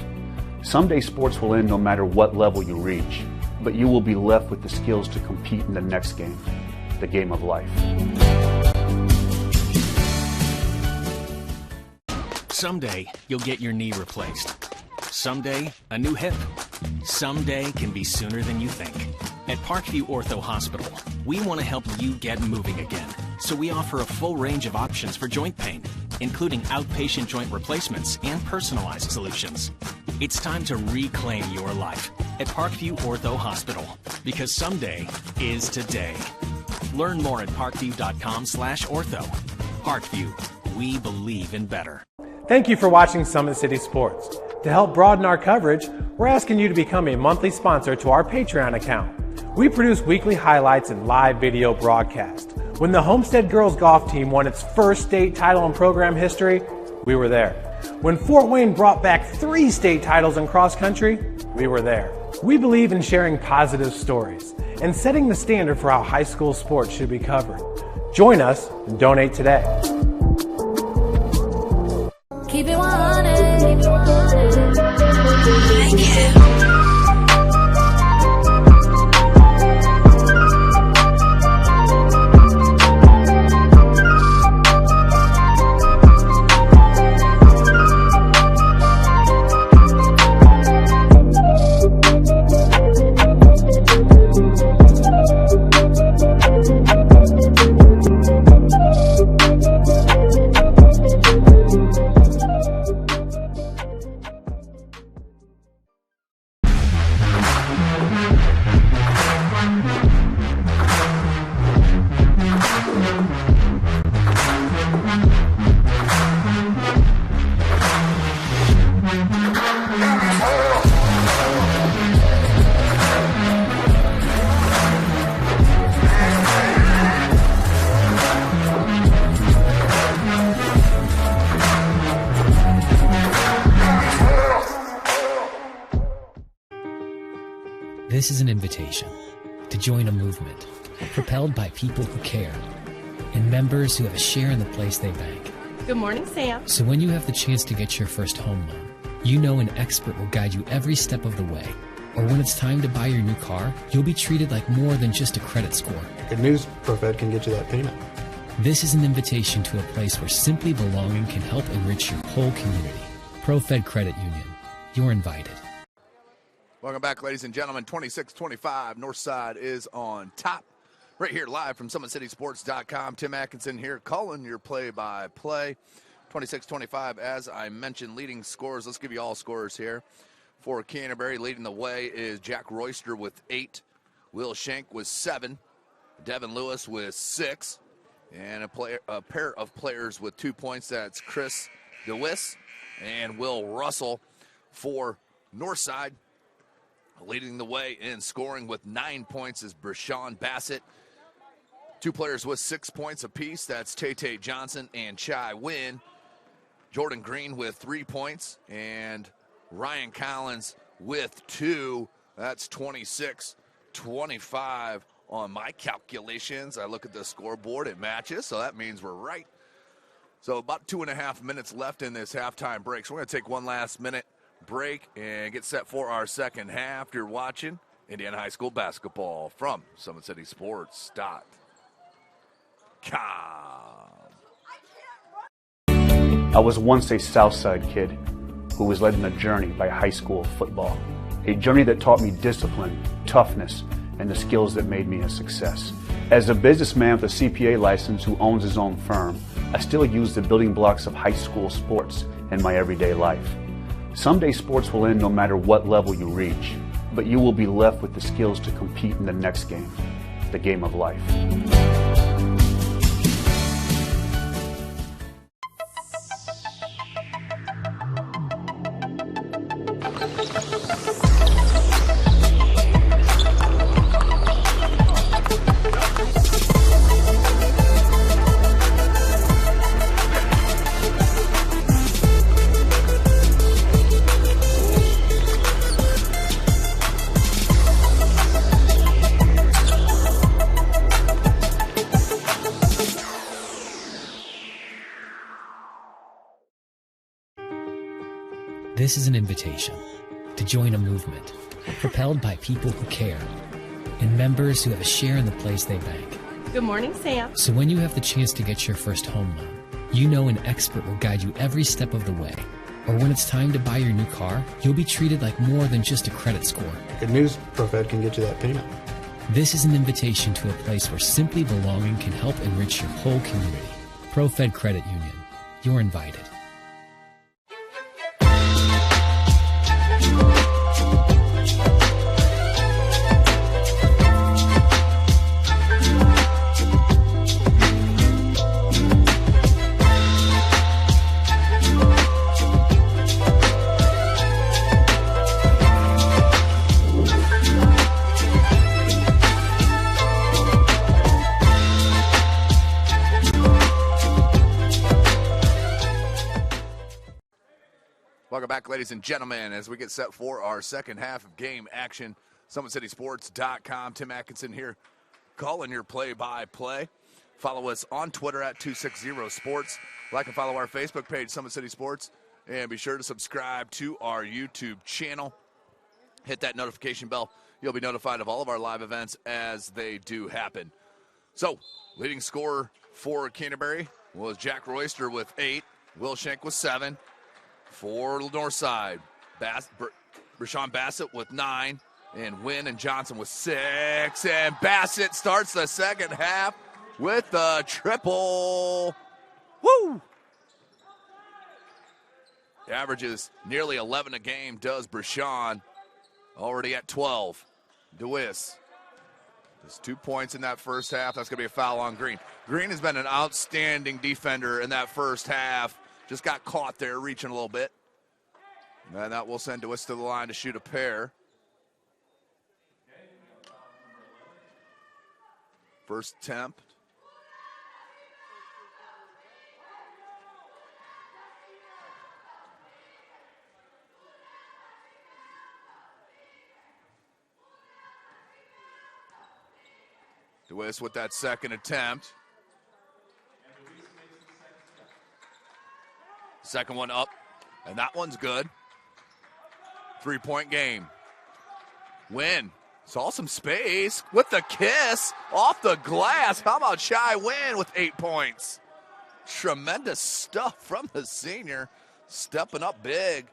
Someday sports will end no matter what level you reach, but you will be left with the skills to compete in the next game, the game of life. Someday, you'll get your knee replaced. Someday, a new hip. Someday can be sooner than you think. At Parkview Ortho Hospital, we want to help you get moving again. So we offer a full range of options for joint pain, including outpatient joint replacements and personalized solutions. It's time to reclaim your life at Parkview Ortho Hospital, because someday is today. Learn more at parkview.com/ortho. Parkview, we believe in better. Thank you for watching Summit City Sports. To help broaden our coverage, we're asking you to become a monthly sponsor to our Patreon account. We produce weekly highlights and live video broadcasts. When the Homestead girls golf team won its first state title in program history, we were there. When Fort Wayne brought back 3 state titles in cross country, we were there. We believe in sharing positive stories and setting the standard for how high school sports should be covered. Join us and donate today. Keep it 100. This is an invitation to join a movement propelled by people who care, and members who have a share in the place they bank. Good morning, Sam. So when you have the chance to get your first home loan, you know an expert will guide you every step of the way. Or when it's time to buy your new car, you'll be treated like more than just a credit score. Good news, ProFed can get you that payment. This is an invitation to a place where simply belonging can help enrich your whole community. ProFed Credit Union. You're invited. Welcome back, ladies and gentlemen. 26-25, Northside is on top. Right here live from SummitCitySports.com. Tim Atkinson here calling your play-by-play. 26-25, as I mentioned, leading scores. Let's give you all scores here. For Canterbury, leading the way is Jack Royster with 8. Will Shank with 7. Devin Lewis with 6. And a pair of players with 2 points. That's Chris DeWiss and Will Russell for Northside. Leading the way in scoring with 9 points is Brashawn Bassett. 2 players with 6 points apiece. That's Tay Johnson and Chai Wynn. Jordan Green with 3 points. And Ryan Collins with 2. That's 26-25 on my calculations. I look at the scoreboard, it matches, so that means we're right. So about 2.5 minutes left in this halftime break. So we're going to take one last minute break and get set for our second half. You're watching Indiana High School basketball from SummitCitySports.com. I was once a Southside kid who was led on a journey by high school football. A journey that taught me discipline, toughness, and the skills that made me a success. As a businessman with a CPA license who owns his own firm, I still use the building blocks of high school sports in my everyday life. Someday sports will end no matter what level you reach, but you will be left with the skills to compete in the next game, the game of life. This is an invitation to join a movement propelled by people who care and members who have a share in the place they bank. Good morning, Sam. So when you have the chance to get your first home loan, you know an expert will guide you every step of the way. Or when it's time to buy your new car, you'll be treated like more than just a credit score. Good news, ProFed can get you that payment. This is an invitation to a place where simply belonging can help enrich your whole community. ProFed Credit Union. You're invited. Welcome back, ladies and gentlemen, as we get set for our second half of game action. SummitCitySports.com. Tim Atkinson here calling your play-by-play. Follow us on Twitter at 260sports. Like and follow our Facebook page, Summit City Sports. And be sure to subscribe to our YouTube channel. Hit that notification bell. You'll be notified of all of our live events as they do happen. So, leading scorer for Canterbury was Jack Royster with 8. Will Shank with 7. For Northside, Brashawn Bassett with 9, and Wynn and Johnson with 6. And Bassett starts the second half with a triple. Woo! Averages nearly 11 a game, does Brashawn. Already at 12. DeWiss. Just 2 points in that first half. That's going to be a foul on Green. Green has been an outstanding defender in that first half. Just got caught there, reaching a little bit. And that will send DeWiss to the line to shoot a pair. First attempt. DeWitt with that second attempt. Second one up, and that one's good. 3-point game. Wynn saw some space with the kiss off the glass. How about Shy Wynn with 8 points? Tremendous stuff from the senior, stepping up big.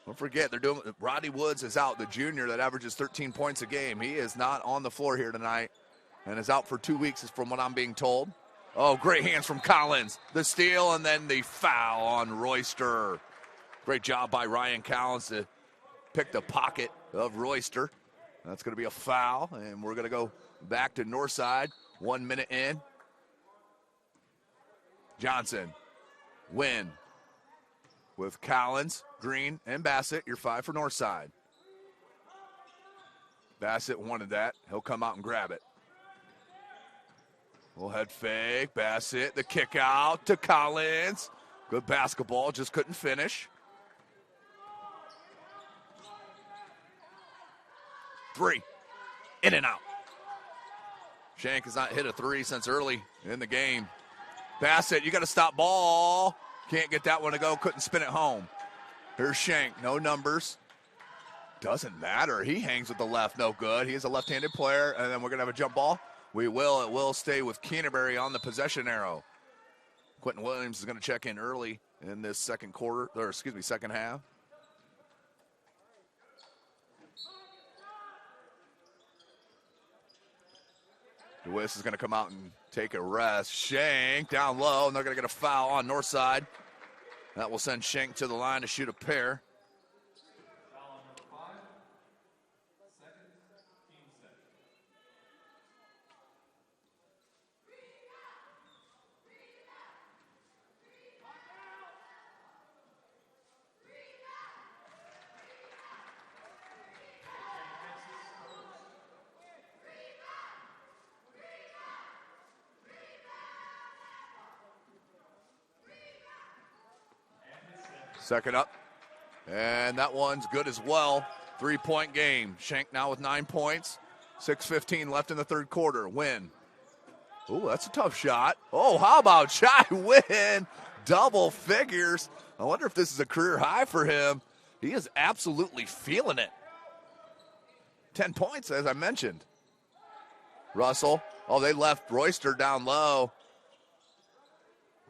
Don't forget, Rodney Woods is out, the junior that averages 13 points a game. He is not on the floor here tonight and is out for 2 weeks, from what I'm being told. Oh, great hands from Collins. The steal and then the foul on Royster. Great job by Ryan Collins to pick the pocket of Royster. That's going to be a foul, and we're going to go back to Northside. 1 minute in. Johnson, Wynn with Collins, Green, and Bassett. You're 5 for Northside. Bassett wanted that. He'll come out and grab it. Little head fake. Bassett, the kick out to Collins. Good basketball, just couldn't finish. 3. In and out. Shank has not hit a 3 since early in the game. Bassett, you got to stop ball. Can't get that one to go. Couldn't spin it home. Here's Shank. No numbers. Doesn't matter. He hangs with the left. No good. He is a left-handed player. And then we're going to have a jump ball. We will. It will stay with Canterbury on the possession arrow. Quentin Williams is going to check in early in this second half. DeWitt is going to come out and take a rest. Shank down low, and they're going to get a foul on Northside. That will send Shank to the line to shoot a pair. Second up, and that one's good as well. 3-point game. Shank now with 9 points. 6:15 left in the third quarter. Win. Ooh, that's a tough shot. Oh, how about Shy Wynn? Double figures. I wonder if this is a career high for him. He is absolutely feeling it. 10 points, as I mentioned. Russell. Oh, they left Royster down low.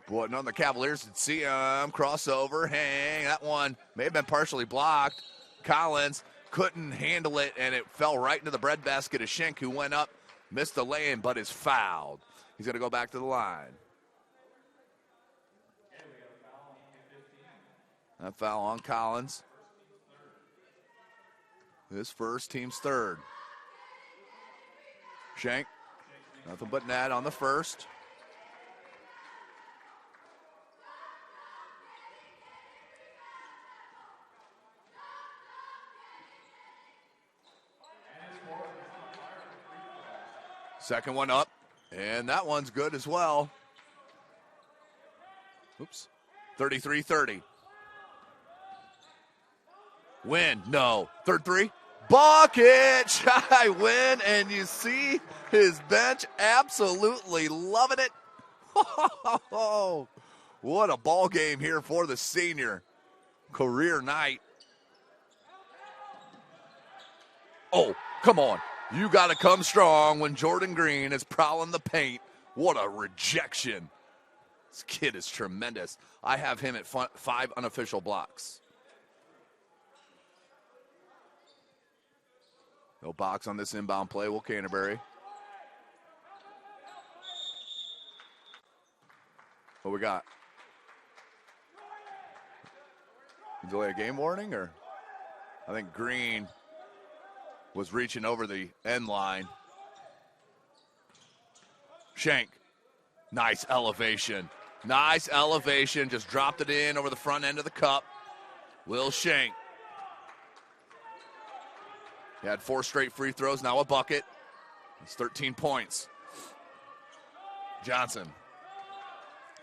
Boy, none of the Cavaliers could see him. Crossover, hang. That one may have been partially blocked. Collins couldn't handle it, and it fell right into the breadbasket of Schenk, who went up, missed the lay-in, but is fouled. He's going to go back to the line. That foul on Collins. His first, team's third. Schenk, nothing but net on the first. Second one up, and that one's good as well. Oops. 33-30. Win. No. Third three. Bucket. Shy Win, and you see his bench absolutely loving it. What a ball game here for the senior. Career night. Oh, come on. You got to come strong when Jordan Green is prowling the paint. What a rejection. This kid is tremendous. I have him at 5 unofficial blocks. No box on this inbound play. Will Canterbury. What we got? Delay a game warning, or? I think Green was reaching over the end line. Schenk, nice elevation. Nice elevation, just dropped it in over the front end of the cup. Will Schenk. He had 4 straight free throws, now a bucket. It's 13 points. Johnson.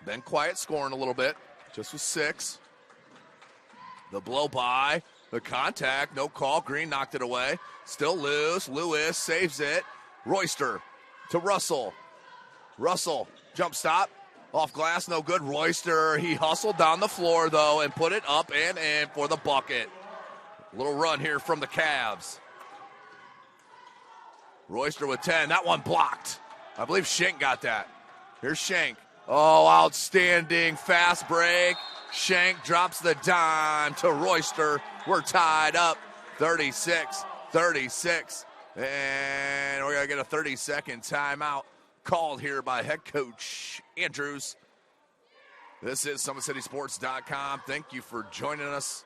Been quiet scoring a little bit, just with 6. The blow by. The contact, no call. Green knocked it away. Still loose. Lewis saves it. Royster to Russell. Russell, jump stop. Off glass, no good. Royster, he hustled down the floor, though, and put it up and in for the bucket. Little run here from the Cavs. Royster with 10. That one blocked. I believe Schenk got that. Here's Schenk. Oh, outstanding fast break. Schenk drops the dime to Royster. We're tied up 36-36. And we're going to get a 30-second timeout called here by head coach Andrews. This is SummitCitySports.com. Thank you for joining us.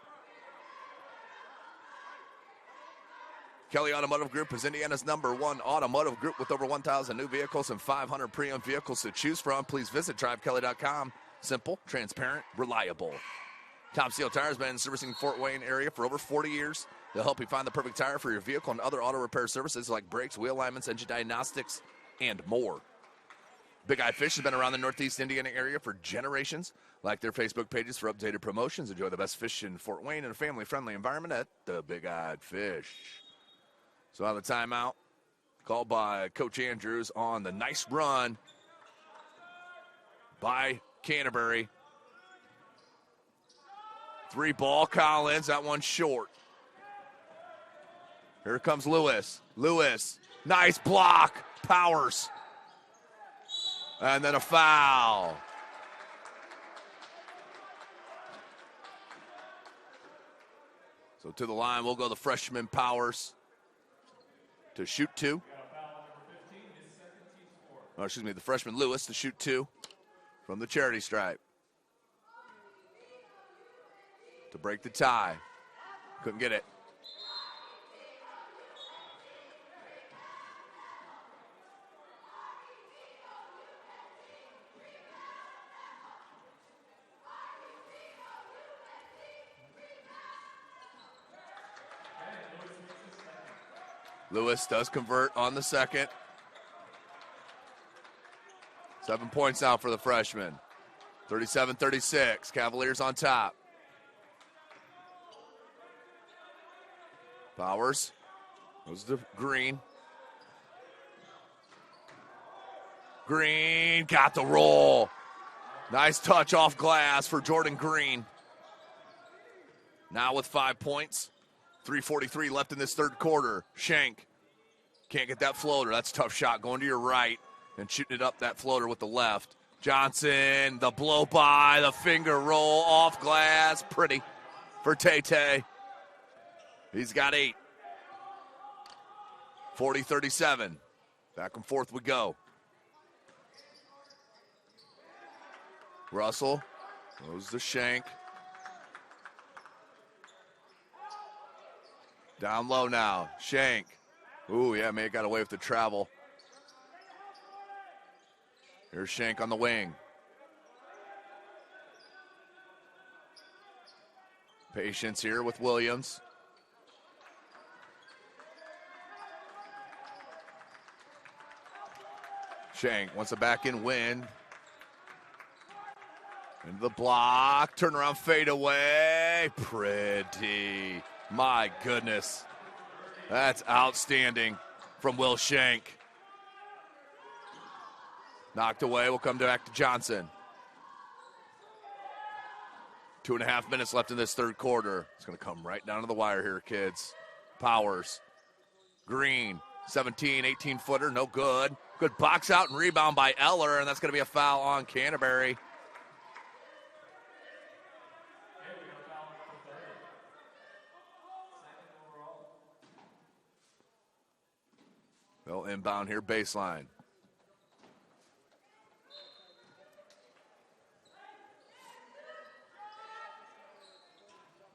Kelly Automotive Group is Indiana's #1 automotive group with over 1,000 new vehicles and 500 pre-owned vehicles to choose from. Please visit DriveKelly.com. Simple, transparent, reliable. Top Seal Tire has been servicing Fort Wayne area for over 40 years. They'll help you find the perfect tire for your vehicle and other auto repair services like brakes, wheel alignments, engine diagnostics, and more. Big Eye Fish has been around the Northeast Indiana area for generations. Like their Facebook pages for updated promotions. Enjoy the best fish in Fort Wayne in a family-friendly environment at the Big Eyed Fish. So out of the timeout, called by Coach Andrews on the nice run by Canterbury. 3 ball, Collins. That one's short. Here comes Lewis. Lewis, nice block. Powers. And then a foul. So to the line will go the freshman Powers to shoot 2. Oh, excuse me, the freshman Lewis to shoot 2 from the charity stripe. To break the tie. Couldn't get it. Lewis does convert on the second. 7 points now for the freshman. 37-36. Cavaliers on top. Powers. Goes to Green. Green got the roll. Nice touch off glass for Jordan Green. Now with 5 points. 3:43 left in this third quarter. Schenk can't get that floater. That's a tough shot going to your right and shooting it up that floater with the left. Johnson, the blow by, the finger roll off glass. Pretty for Tay. He's got 8. 40-37. Back and forth we go. Russell goes to Schenk. Down low now. Schenk. Ooh, yeah, may have got away with the travel. Here's Schenk on the wing. Patience here with Williams. Schenk wants a back in win. Into the block. Turnaround fade away. Pretty. My goodness. That's outstanding from Will Schenk. Knocked away. We'll come back to Johnson. 2.5 minutes left in this third quarter. It's going to come right down to the wire here, kids. Powers. Green. 17, 18-footer. No good. Good box out and rebound by Eller, and that's going to be a foul on Canterbury. They'll inbound here, baseline.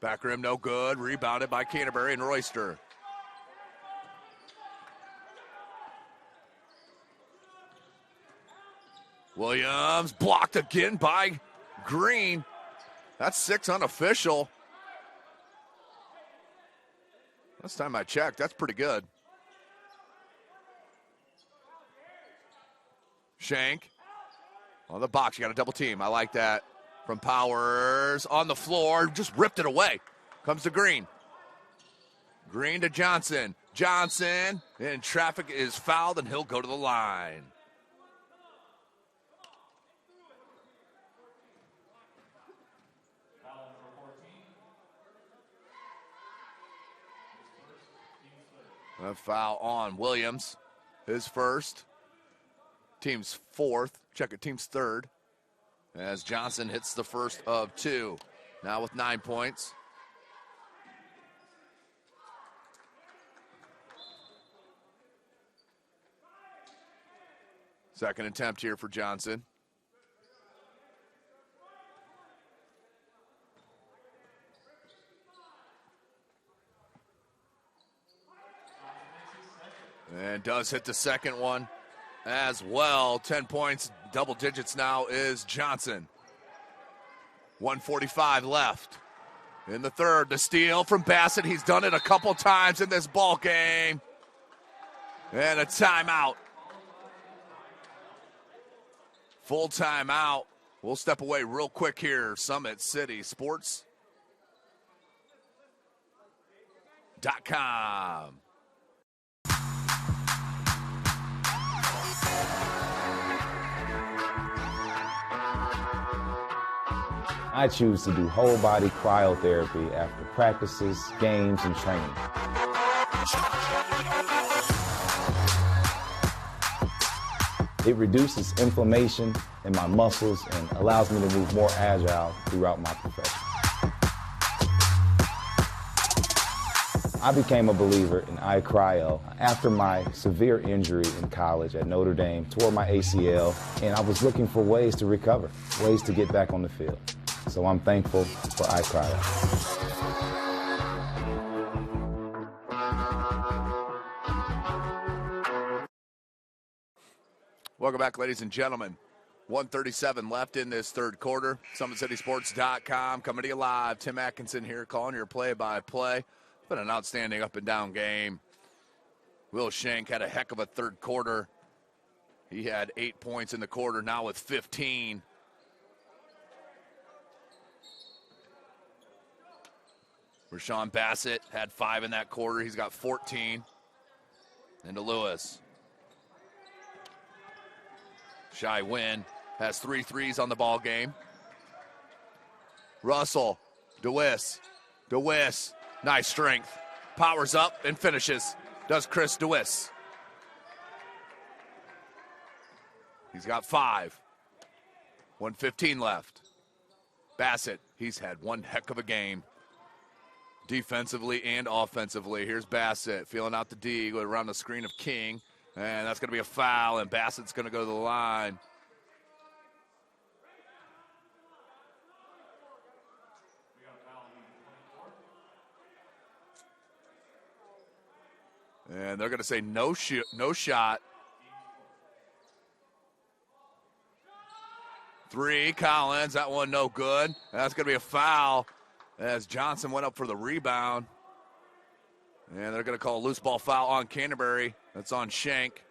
Back rim, no good. Rebounded by Canterbury and Royster. Williams blocked again by Green. That's 6 unofficial. Last time I checked, that's pretty good. Schenk on the box. You got a double team. I like that. From Powers on the floor. Just ripped it away. Comes to Green. Green to Johnson. Johnson in traffic is fouled, and he'll go to the line. A foul on Williams. His first. Team's fourth. Check it, team's third. As Johnson hits the first of two. Now with 9 points. Second attempt here for Johnson. And does hit the second one as well. 10 points, double digits now is Johnson. 1:45 left in the third. The steal from Bassett. He's done it a couple times in this ball game. And a timeout. Full timeout. We'll step away real quick here. SummitCitySports.com. I choose to do whole body cryotherapy after practices, games, and training. It reduces inflammation in my muscles and allows me to move more agile throughout my profession. I became a believer in iCryo after my severe injury in college at Notre Dame, tore my ACL, and I was looking for ways to recover, ways to get back on the field. So I'm thankful for iCryo. Welcome back, ladies and gentlemen. 1:37 left in this third quarter. SummitCitySports.com coming to you live. Tim Atkinson here calling your play-by-play. It's been an outstanding up-and-down game. Will Shank had a heck of a third quarter. He had 8 points in the quarter, now with 15. Rashawn Bassett had 5 in that quarter. He's got 14. Into Lewis. Shy Wynn has 3 threes on the ball game. Russell, DeWiss. Nice strength. Powers up and finishes. Does Chris DeWiss. He's got 5. 1:15 left. Bassett, he's had one heck of a game. Defensively and offensively. Here's Bassett feeling out the D, going around the screen of King. And that's going to be a foul, and Bassett's going to go to the line. And they're going to say no shot. 3, Collins, that one no good. That's going to be a foul as Johnson went up for the rebound. And they're going to call a loose ball foul on Canterbury. That's on Shank.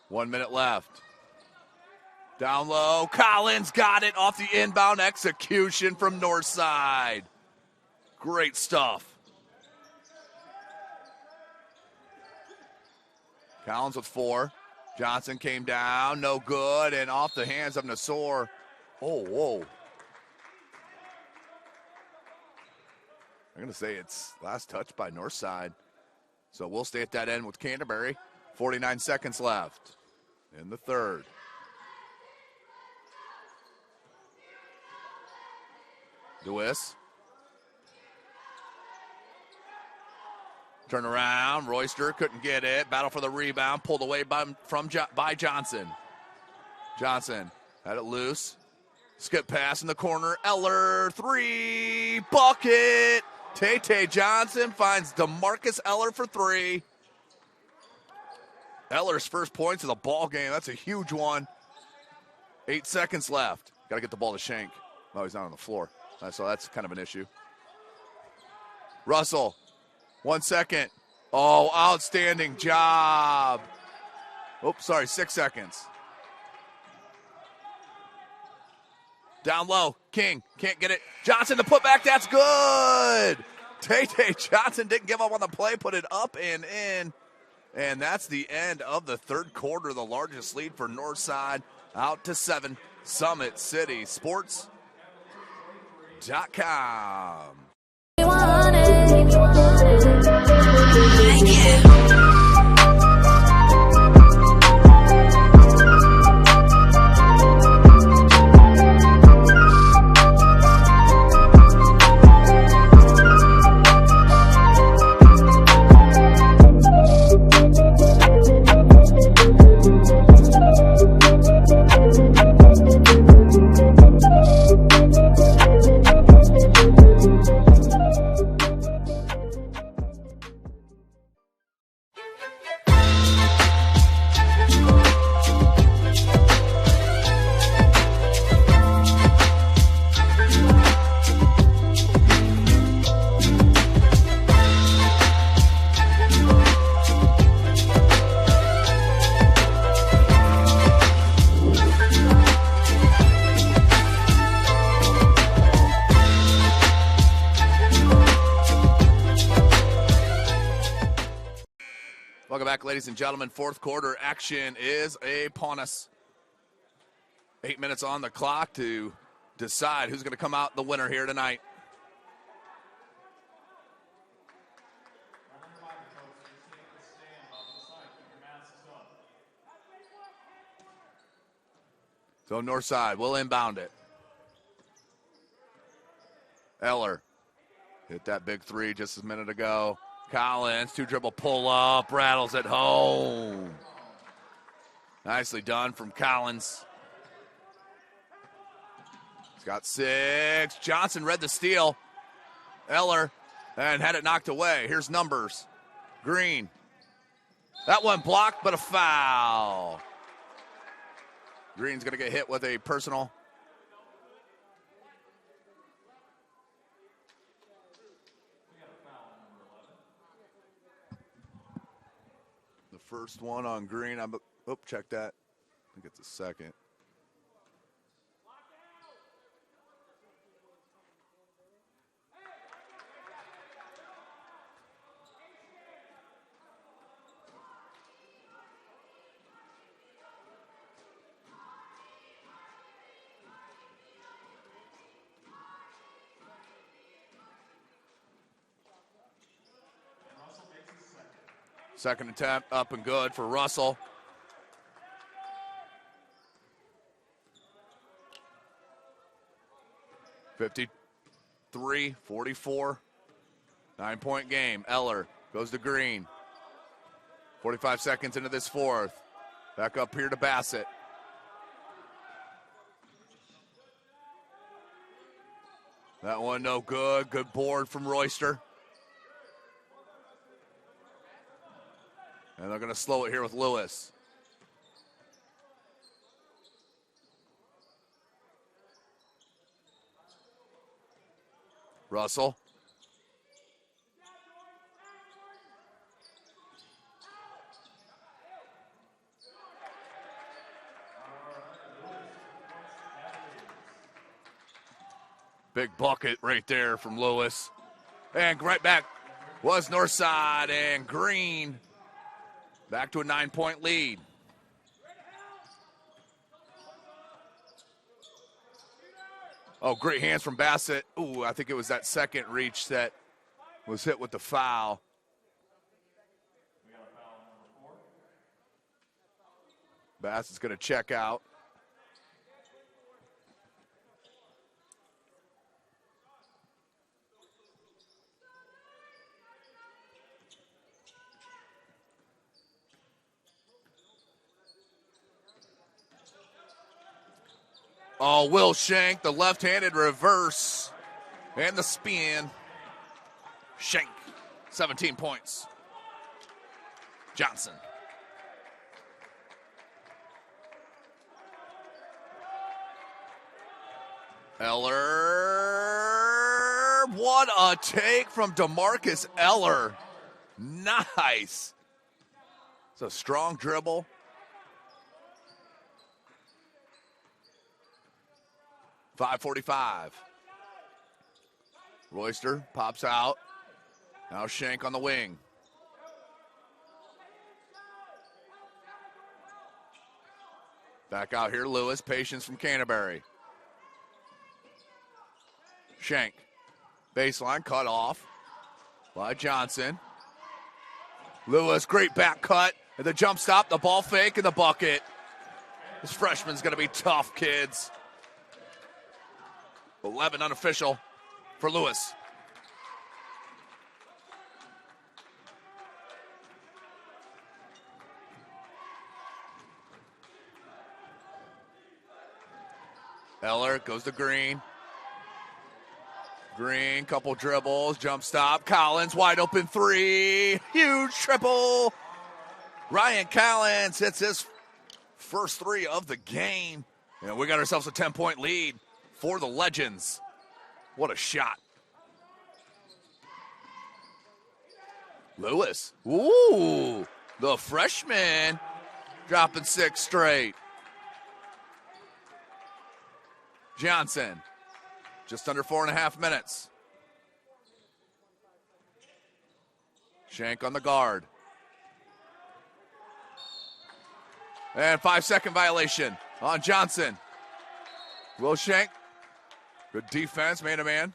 One minute left. Down low, Collins got it off the inbound execution from Northside. Great stuff. Collins with 4. Johnson came down, no good, and off the hands of Nassor. Oh, whoa. I'm going to say it's last touch by Northside. So we'll stay at that end with Canterbury. 49 seconds left in the third. DeWiss. Turn around, Royster couldn't get it. Battle for the rebound, pulled away by Johnson. Johnson had it loose. Skip pass in the corner. Eller, 3, bucket. Tay Johnson finds DeMarcus Eller for 3. Eller's first points of the ball game. That's a huge one. 8 seconds left. Got to get the ball to Shank. Oh, he's not on the floor. So that's kind of an issue. Russell 1 second. Oh, outstanding job. Oops, sorry, 6 seconds. Down low, King, can't get it. Johnson, the putback, that's good. Tay Johnson didn't give up on the play, put it up and in. And that's the end of the third quarter, the largest lead for Northside, out to 7. SummitCitySports.com. Welcome back, ladies and gentlemen. Fourth quarter action is upon us. 8 minutes on the clock to decide who's going to come out the winner here tonight. So Northside will inbound it. Eller hit that big three just a minute ago. Collins, 2-dribble pull-up, rattles it home. Nicely done from Collins. He's got 6. Johnson read the steal. Eller, and had it knocked away. Here's numbers. Green. That one blocked, but a foul. Green's going to get hit with a personal. First one on Green. Check that. I think it's a second. Second attempt up and good for Russell. (53-44). 9-point game. Eller goes to Green. 45 seconds into this fourth. Back up here to Bassett. That one no good. Good board from Royster. And they're going to slow it here with Lewis. Russell. Big bucket right there from Lewis. And right back was Northside, and Green back to a 9-point lead. Oh, great hands from Bassett. Ooh, I think it was that second reach that was hit with the foul. Bassett's going to check out. Oh, Will Shank, the left-handed reverse and the spin. Shank, 17 points. Johnson. Eller, what a take from DeMarcus Eller. Nice. It's a strong dribble. .545. Royster pops out. Now Shank on the wing. Back out here, Lewis. Patience from Canterbury. Shank. Baseline cut off by Johnson. Lewis, great back cut. And the jump stop, the ball fake, and the bucket. This freshman's going to be tough, kids. 11 unofficial for Lewis. Eller goes to Green. Green, couple dribbles, jump stop. Collins, wide open three. Huge triple. Ryan Collins hits his first three of the game. And we got ourselves a 10-point lead for the Legends. What a shot. Lewis. Ooh, the freshman dropping 6 straight. Johnson, just under 4.5 minutes. Shank on the guard. And 5-second violation on Johnson. Will Shank. Good defense, man-to-man.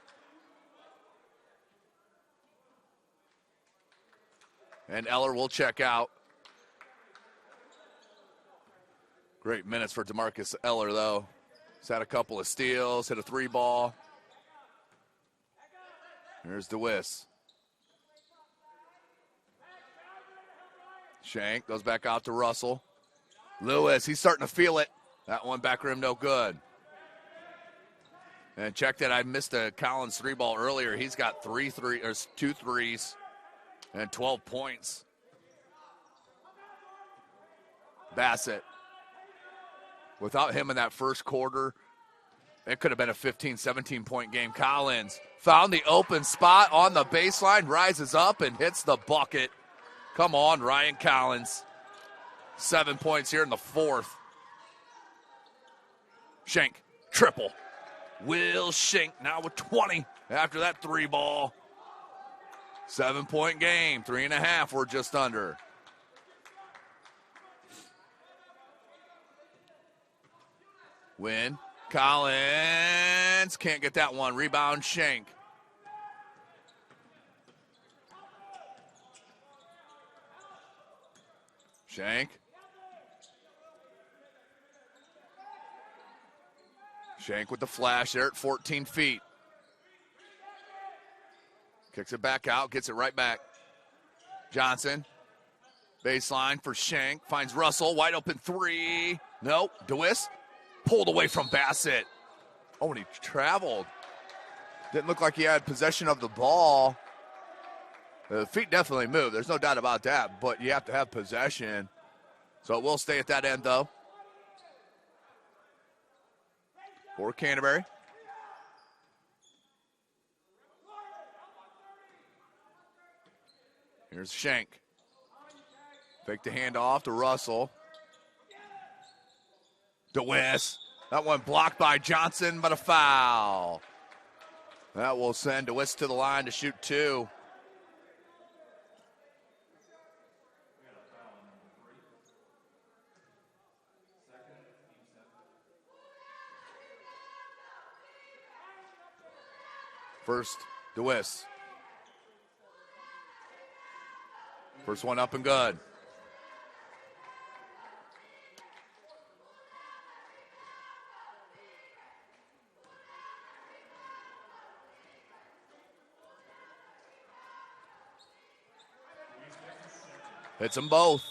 And Eller will check out. Great minutes for DeMarcus Eller, though. He's had a couple of steals, hit a 3-ball. Here's DeWiss. Shank goes back out to Russell. Lewis, he's starting to feel it. That one back rim, no good. And check that, I missed a Collins 3-ball earlier. He's got 2 threes and 12 points. Bassett. Without him in that first quarter, it could have been a 15, 17-point game. Collins found the open spot on the baseline, rises up and hits the bucket. Come on, Ryan Collins. 7 points here in the fourth. Shank, triple. Will Shank now with 20 after that 3-ball. 7-point game, 3.5, we're just under. Win. Collins can't get that one. Rebound, Shank. Shank. Shank with the flash there at 14 feet. Kicks it back out, gets it right back. Johnson. Baseline for Shank. Finds Russell. Wide open 3. Nope. DeWiss. Pulled away from Bassett. Oh, and he traveled. Didn't look like he had possession of the ball. The feet definitely moved. There's no doubt about that, but you have to have possession. So it will stay at that end, though. For Canterbury. Here's Shank. Fake the handoff to Russell. DeWiss. That one blocked by Johnson, but a foul. That will send DeWiss to the line to shoot 2. First, DeWiss. First one up and good. Hits them both.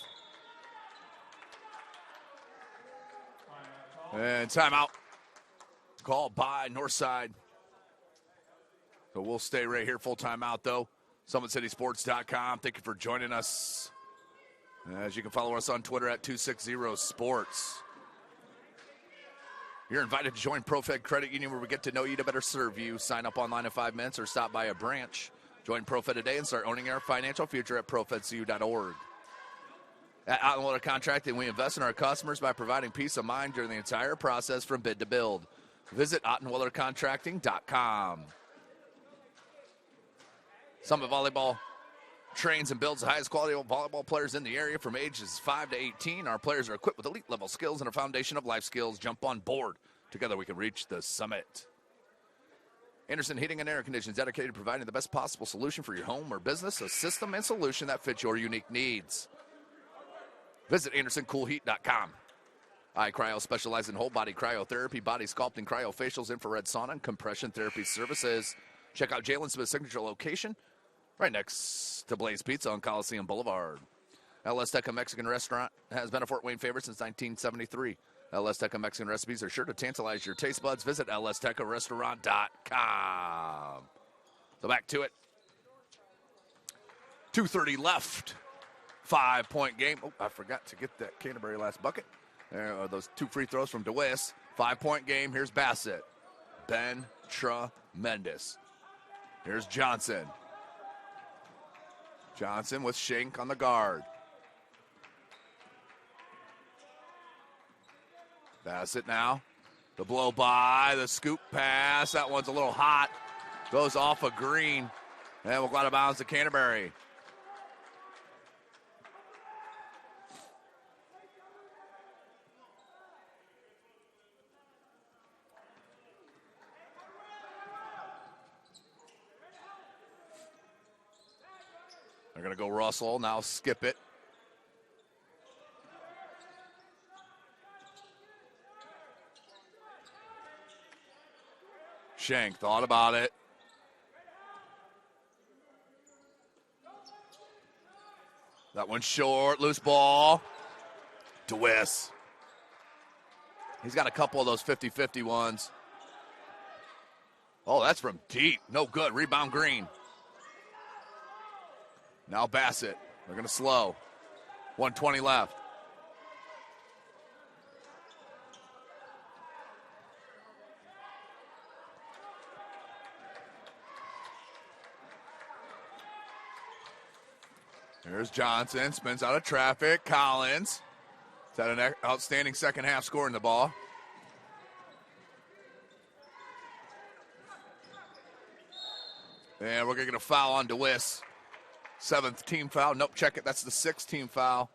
And timeout. Called by Northside. So we'll stay right here, full timeout though. SummitCitySports.com. Thank you for joining us. As you can follow us on Twitter at 260sports. You're invited to join ProFed Credit Union, where we get to know you to better serve you. Sign up online in 5 minutes or stop by a branch. Join ProFed today and start owning our financial future at profedcu.org. At Ottenwiller Contracting, we invest in our customers by providing peace of mind during the entire process from bid to build. Visit OttenwillerContracting.com. Summit Volleyball trains and builds the highest quality volleyball players in the area from ages 5 to 18. Our players are equipped with elite level skills and a foundation of life skills. Jump on board. Together we can reach the summit. Anderson Heating and Air Conditioning is dedicated to providing the best possible solution for your home or business, a system and solution that fits your unique needs. Visit AndersonCoolHeat.com. iCryo specializes in whole body cryotherapy, body sculpting, cryofacials, infrared sauna, and compression therapy services. Check out Jalen Smith's signature location right next to Blaze Pizza on Coliseum Boulevard. El Azteca Mexican Restaurant has been a Fort Wayne favorite since 1973. El Azteca Mexican recipes are sure to tantalize your taste buds. Visit elaztecarestaurant.com. So back to it. 2:30 left. 5-point game. Oh, I forgot to get that Canterbury last bucket. There are those 2 free throws from DeWiss. 5-point game. Here's Bassett. Ben Tremendous. Here's Johnson. Johnson with Schenk on the guard. Bassett now. The blow by, the scoop pass. That one's a little hot. Goes off of Green. And we'll go out of bounds to Canterbury. They're going to go Russell, now skip it. Schenk thought about it. That one's short, loose ball. DeWiss. He's got a couple of those 50-50 ones. Oh, that's from deep. No good. Rebound Green. Now Bassett. They're going to slow. 1:20 left. Here's Johnson. Spins out of traffic. Collins. He's had an outstanding second half scoring the ball. And we're going to get a foul on DeWiss. 7th team foul. Nope, check it. That's the 6th team foul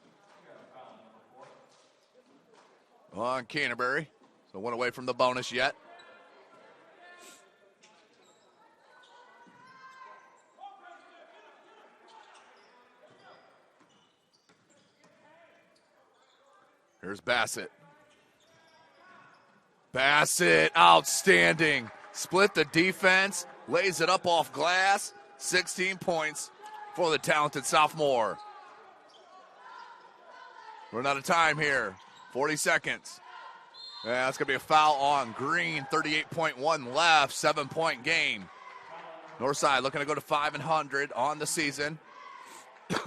on Canterbury. So one away from the bonus yet. Here's Bassett. Bassett, outstanding. Split the defense, lays it up off glass. 16 points for the talented sophomore. Run out of time here. 40 seconds. Yeah, that's going to be a foul on Green. 38.1 left. 7-point game. Northside looking to go to 500 on the season.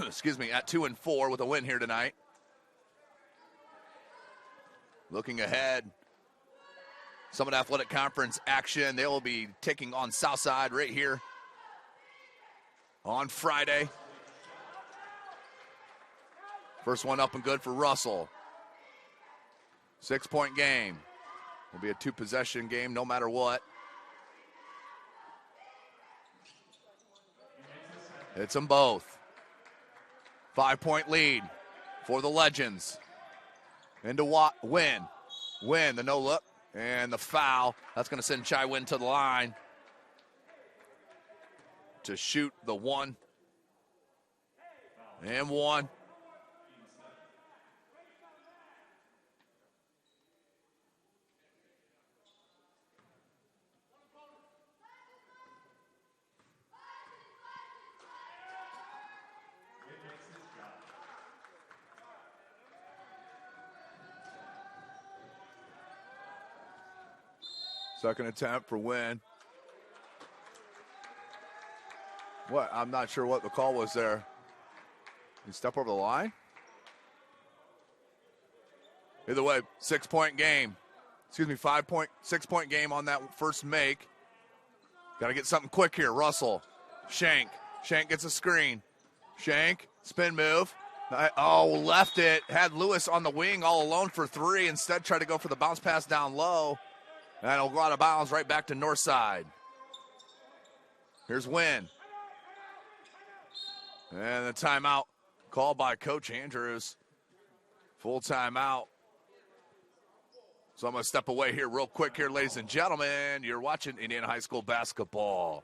Excuse me, at 2-4 with a win here tonight. Looking ahead. Summit Athletic Conference action. They will be taking on Southside right here on Friday. First one up and good for Russell. 6-point game. Will be a 2-possession game no matter what. Hits them both. 5-point lead for the Legends. Into Win. Win, the no look and the foul. That's going to send Chai Win to the line to shoot the 1 and 1. Second attempt for Win. What? I'm not sure what the call was there. He step over the line? Either way, 6-point game. Excuse me, 6-point game on that first make. Got to get something quick here. Russell, Schenk, Shank gets a screen. Shank, spin move. Left it. Had Lewis on the wing all alone for three. Instead, tried to go for the bounce pass down low. And it'll go out of bounds right back to Northside. Here's Wynn. And the timeout called by Coach Andrews. Full timeout. So I'm going to step away here real quick here, ladies and gentlemen. You're watching Indiana High School basketball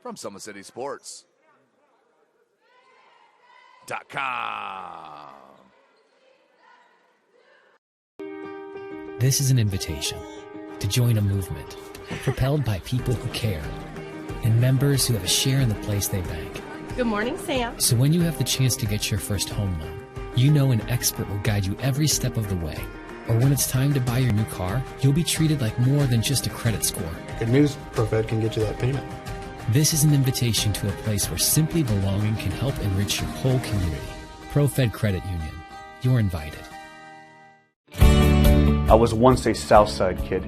from SummitCitySports.com. This is an invitation to join a movement propelled by people who care and members who have a share in the place they bank. Good morning, Sam. So when you have the chance to get your first home loan, you know an expert will guide you every step of the way. Or when it's time to buy your new car, you'll be treated like more than just a credit score. Good news, ProFed can get you that payment. This is an invitation to a place where simply belonging can help enrich your whole community. ProFed Credit Union. You're invited. I was once a Southside kid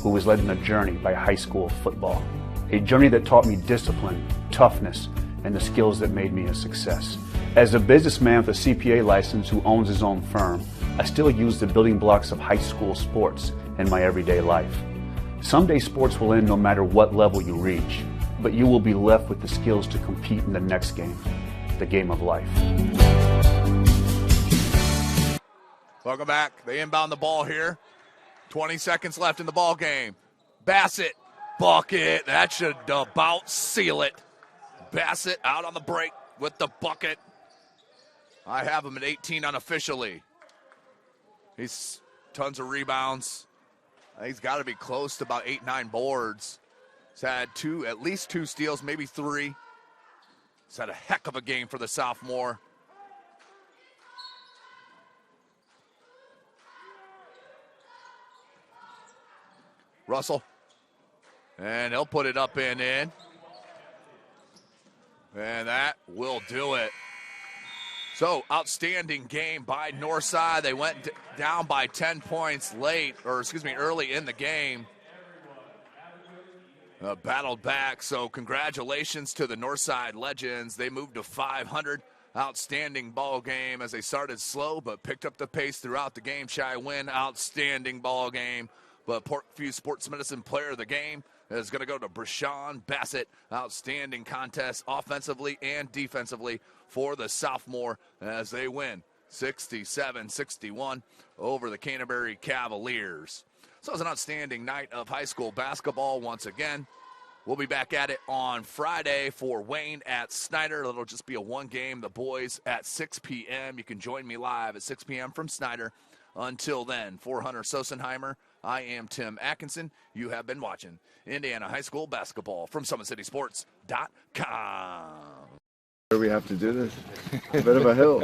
who was led on a journey by high school football. A journey that taught me discipline, toughness, and the skills that made me a success. As a businessman with a CPA license who owns his own firm, I still use the building blocks of high school sports in my everyday life. Someday sports will end no matter what level you reach, but you will be left with the skills to compete in the next game, the game of life. Welcome back. They inbound the ball here. 20 seconds left in the ball game. Bassett, bucket. That should about seal it. Bassett out on the break with the bucket. I have him at 18 unofficially. He's tons of rebounds. He's got to be close to about 8-9 boards. He's had at least two steals, maybe three. He's had a heck of a game for the sophomore. Russell. And he'll put it up and in. And that will do it. So, outstanding game by Northside. They went down by 10 points early in the game. Battled back, so congratulations to the Northside Legends. They moved to 500. Outstanding ball game as they started slow, but picked up the pace throughout the game. Shy Win, outstanding ball game. But Parkview Sports Medicine Player of the Game is going to go to Brashawn Bassett. Outstanding contest offensively and defensively for the sophomore as they win 67-61 over the Canterbury Cavaliers. So it was an outstanding night of high school basketball once again. We'll be back at it on Friday for Wayne at Snyder. It'll just be a one game. The boys at 6 p.m. You can join me live at 6 p.m. from Snyder. Until then, for Hunter Sosenheimer, I am Tim Atkinson. You have been watching Indiana High School basketball from SummitCitySports.com. We have to do this. A bit of a hill.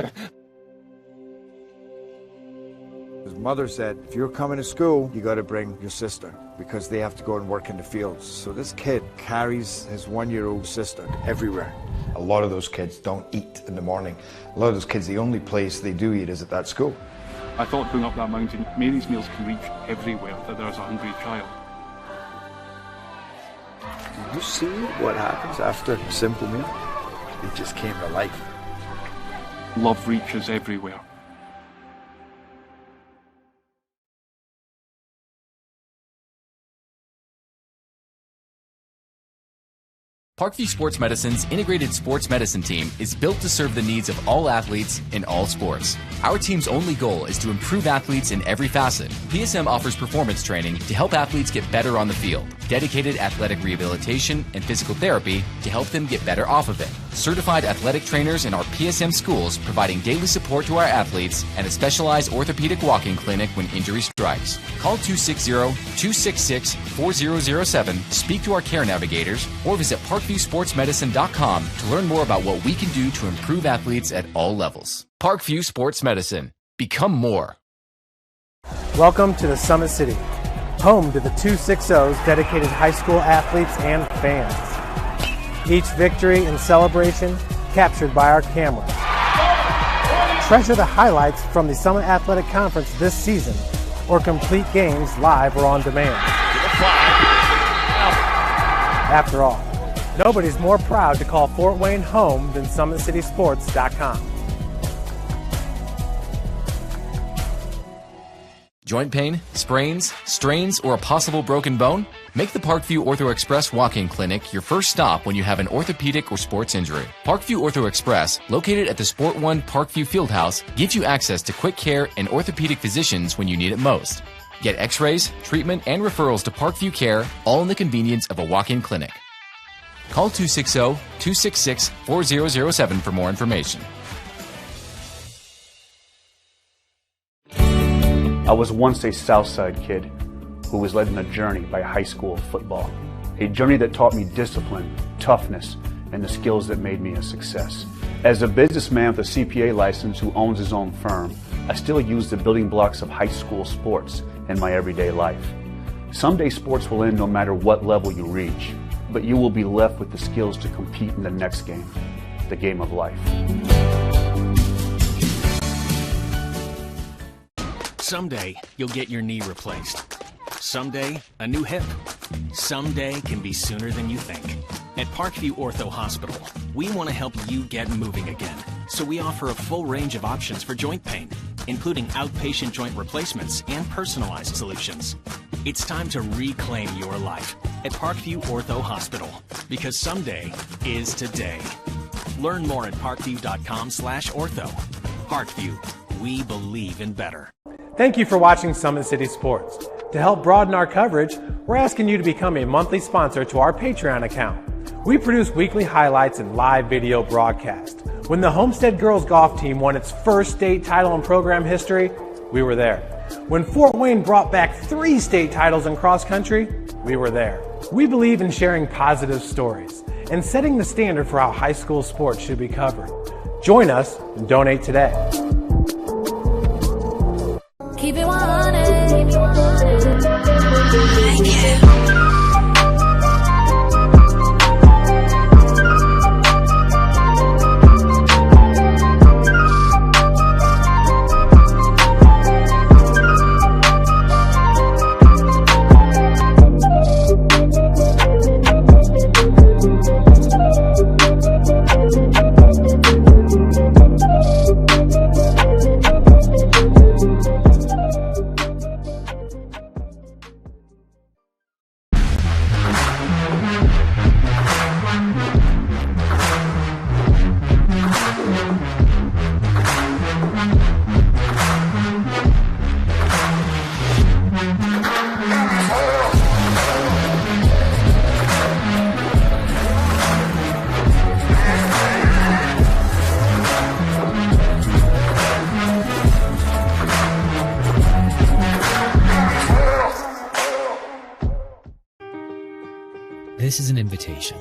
His mother said, if you're coming to school, you got to bring your sister because they have to go and work in the fields. So this kid carries his 1-year-old sister everywhere. A lot of those kids don't eat in the morning. A lot of those kids, the only place they do eat is at that school. I thought going up that mountain, Mary's meals can reach everywhere that there's a hungry child. You see what happens after a simple meal? It just came to life. Love reaches everywhere. Parkview Sports Medicine's integrated sports medicine team is built to serve the needs of all athletes in all sports. Our team's only goal is to improve athletes in every facet. PSM offers performance training to help athletes get better on the field, dedicated athletic rehabilitation and physical therapy to help them get better off of it, certified athletic trainers in our PSM schools providing daily support to our athletes, and a specialized orthopedic walk-in clinic when injury strikes. Call 260-266-4007, speak to our care navigators, or visit ParkviewSportsMedicine.com to learn more about what we can do to improve athletes at all levels. Parkview Sports Medicine. Become more. Welcome to the Summit City, home to the 260's dedicated high school athletes and fans. Each victory and celebration captured by our cameras. Treasure the highlights from the Summit Athletic Conference this season, or complete games live or on demand. After all, Nobody's more proud to call Fort Wayne home than SummitCitySports.com. Joint pain, sprains, strains, or a possible broken bone? Make the Parkview Ortho Express walk-in clinic your first stop when you have an orthopedic or sports injury. Parkview Ortho Express, located at the Sport One Parkview Fieldhouse, gives you access to quick care and orthopedic physicians when you need it most. Get x-rays, treatment, and referrals to Parkview Care, all in the convenience of a walk-in clinic. Call 260-266-4007 for more information. I was once a Southside kid who was led on a journey by high school football. A journey that taught me discipline, toughness, and the skills that made me a success. As a businessman with a CPA license who owns his own firm, I still use the building blocks of high school sports in my everyday life. Someday sports will end no matter what level you reach, but you will be left with the skills to compete in the next game, the game of life. Someday, you'll get your knee replaced. Someday, a new hip. Someday can be sooner than you think. At Parkview Ortho Hospital, we want to help you get moving again. So we offer a full range of options for joint pain, including outpatient joint replacements and personalized solutions. It's time to reclaim your life at Parkview Ortho Hospital, because someday is today. Learn more at parkview.com/ortho. Parkview, we believe in better. Thank you for watching Summit City Sports. To help broaden our coverage, we're asking you to become a monthly sponsor to our Patreon account. We produce weekly highlights and live video broadcasts. When the Homestead girls golf team won its first state title in program history, we were there. When Fort Wayne brought back 3 state titles in cross country, we were there. We believe in sharing positive stories and setting the standard for how high school sports should be covered. Join us and donate today. Keep it 100. Thank you. This is an invitation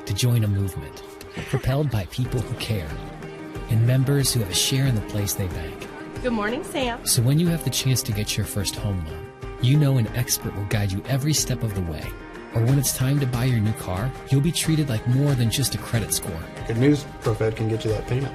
to join a movement propelled by people who care and members who have a share in the place they bank. Good morning, Sam. So when you have the chance to get your first home loan, you know an expert will guide you every step of the way. Or when it's time to buy your new car, you'll be treated like more than just a credit score. Good news, ProFed can get you that payment.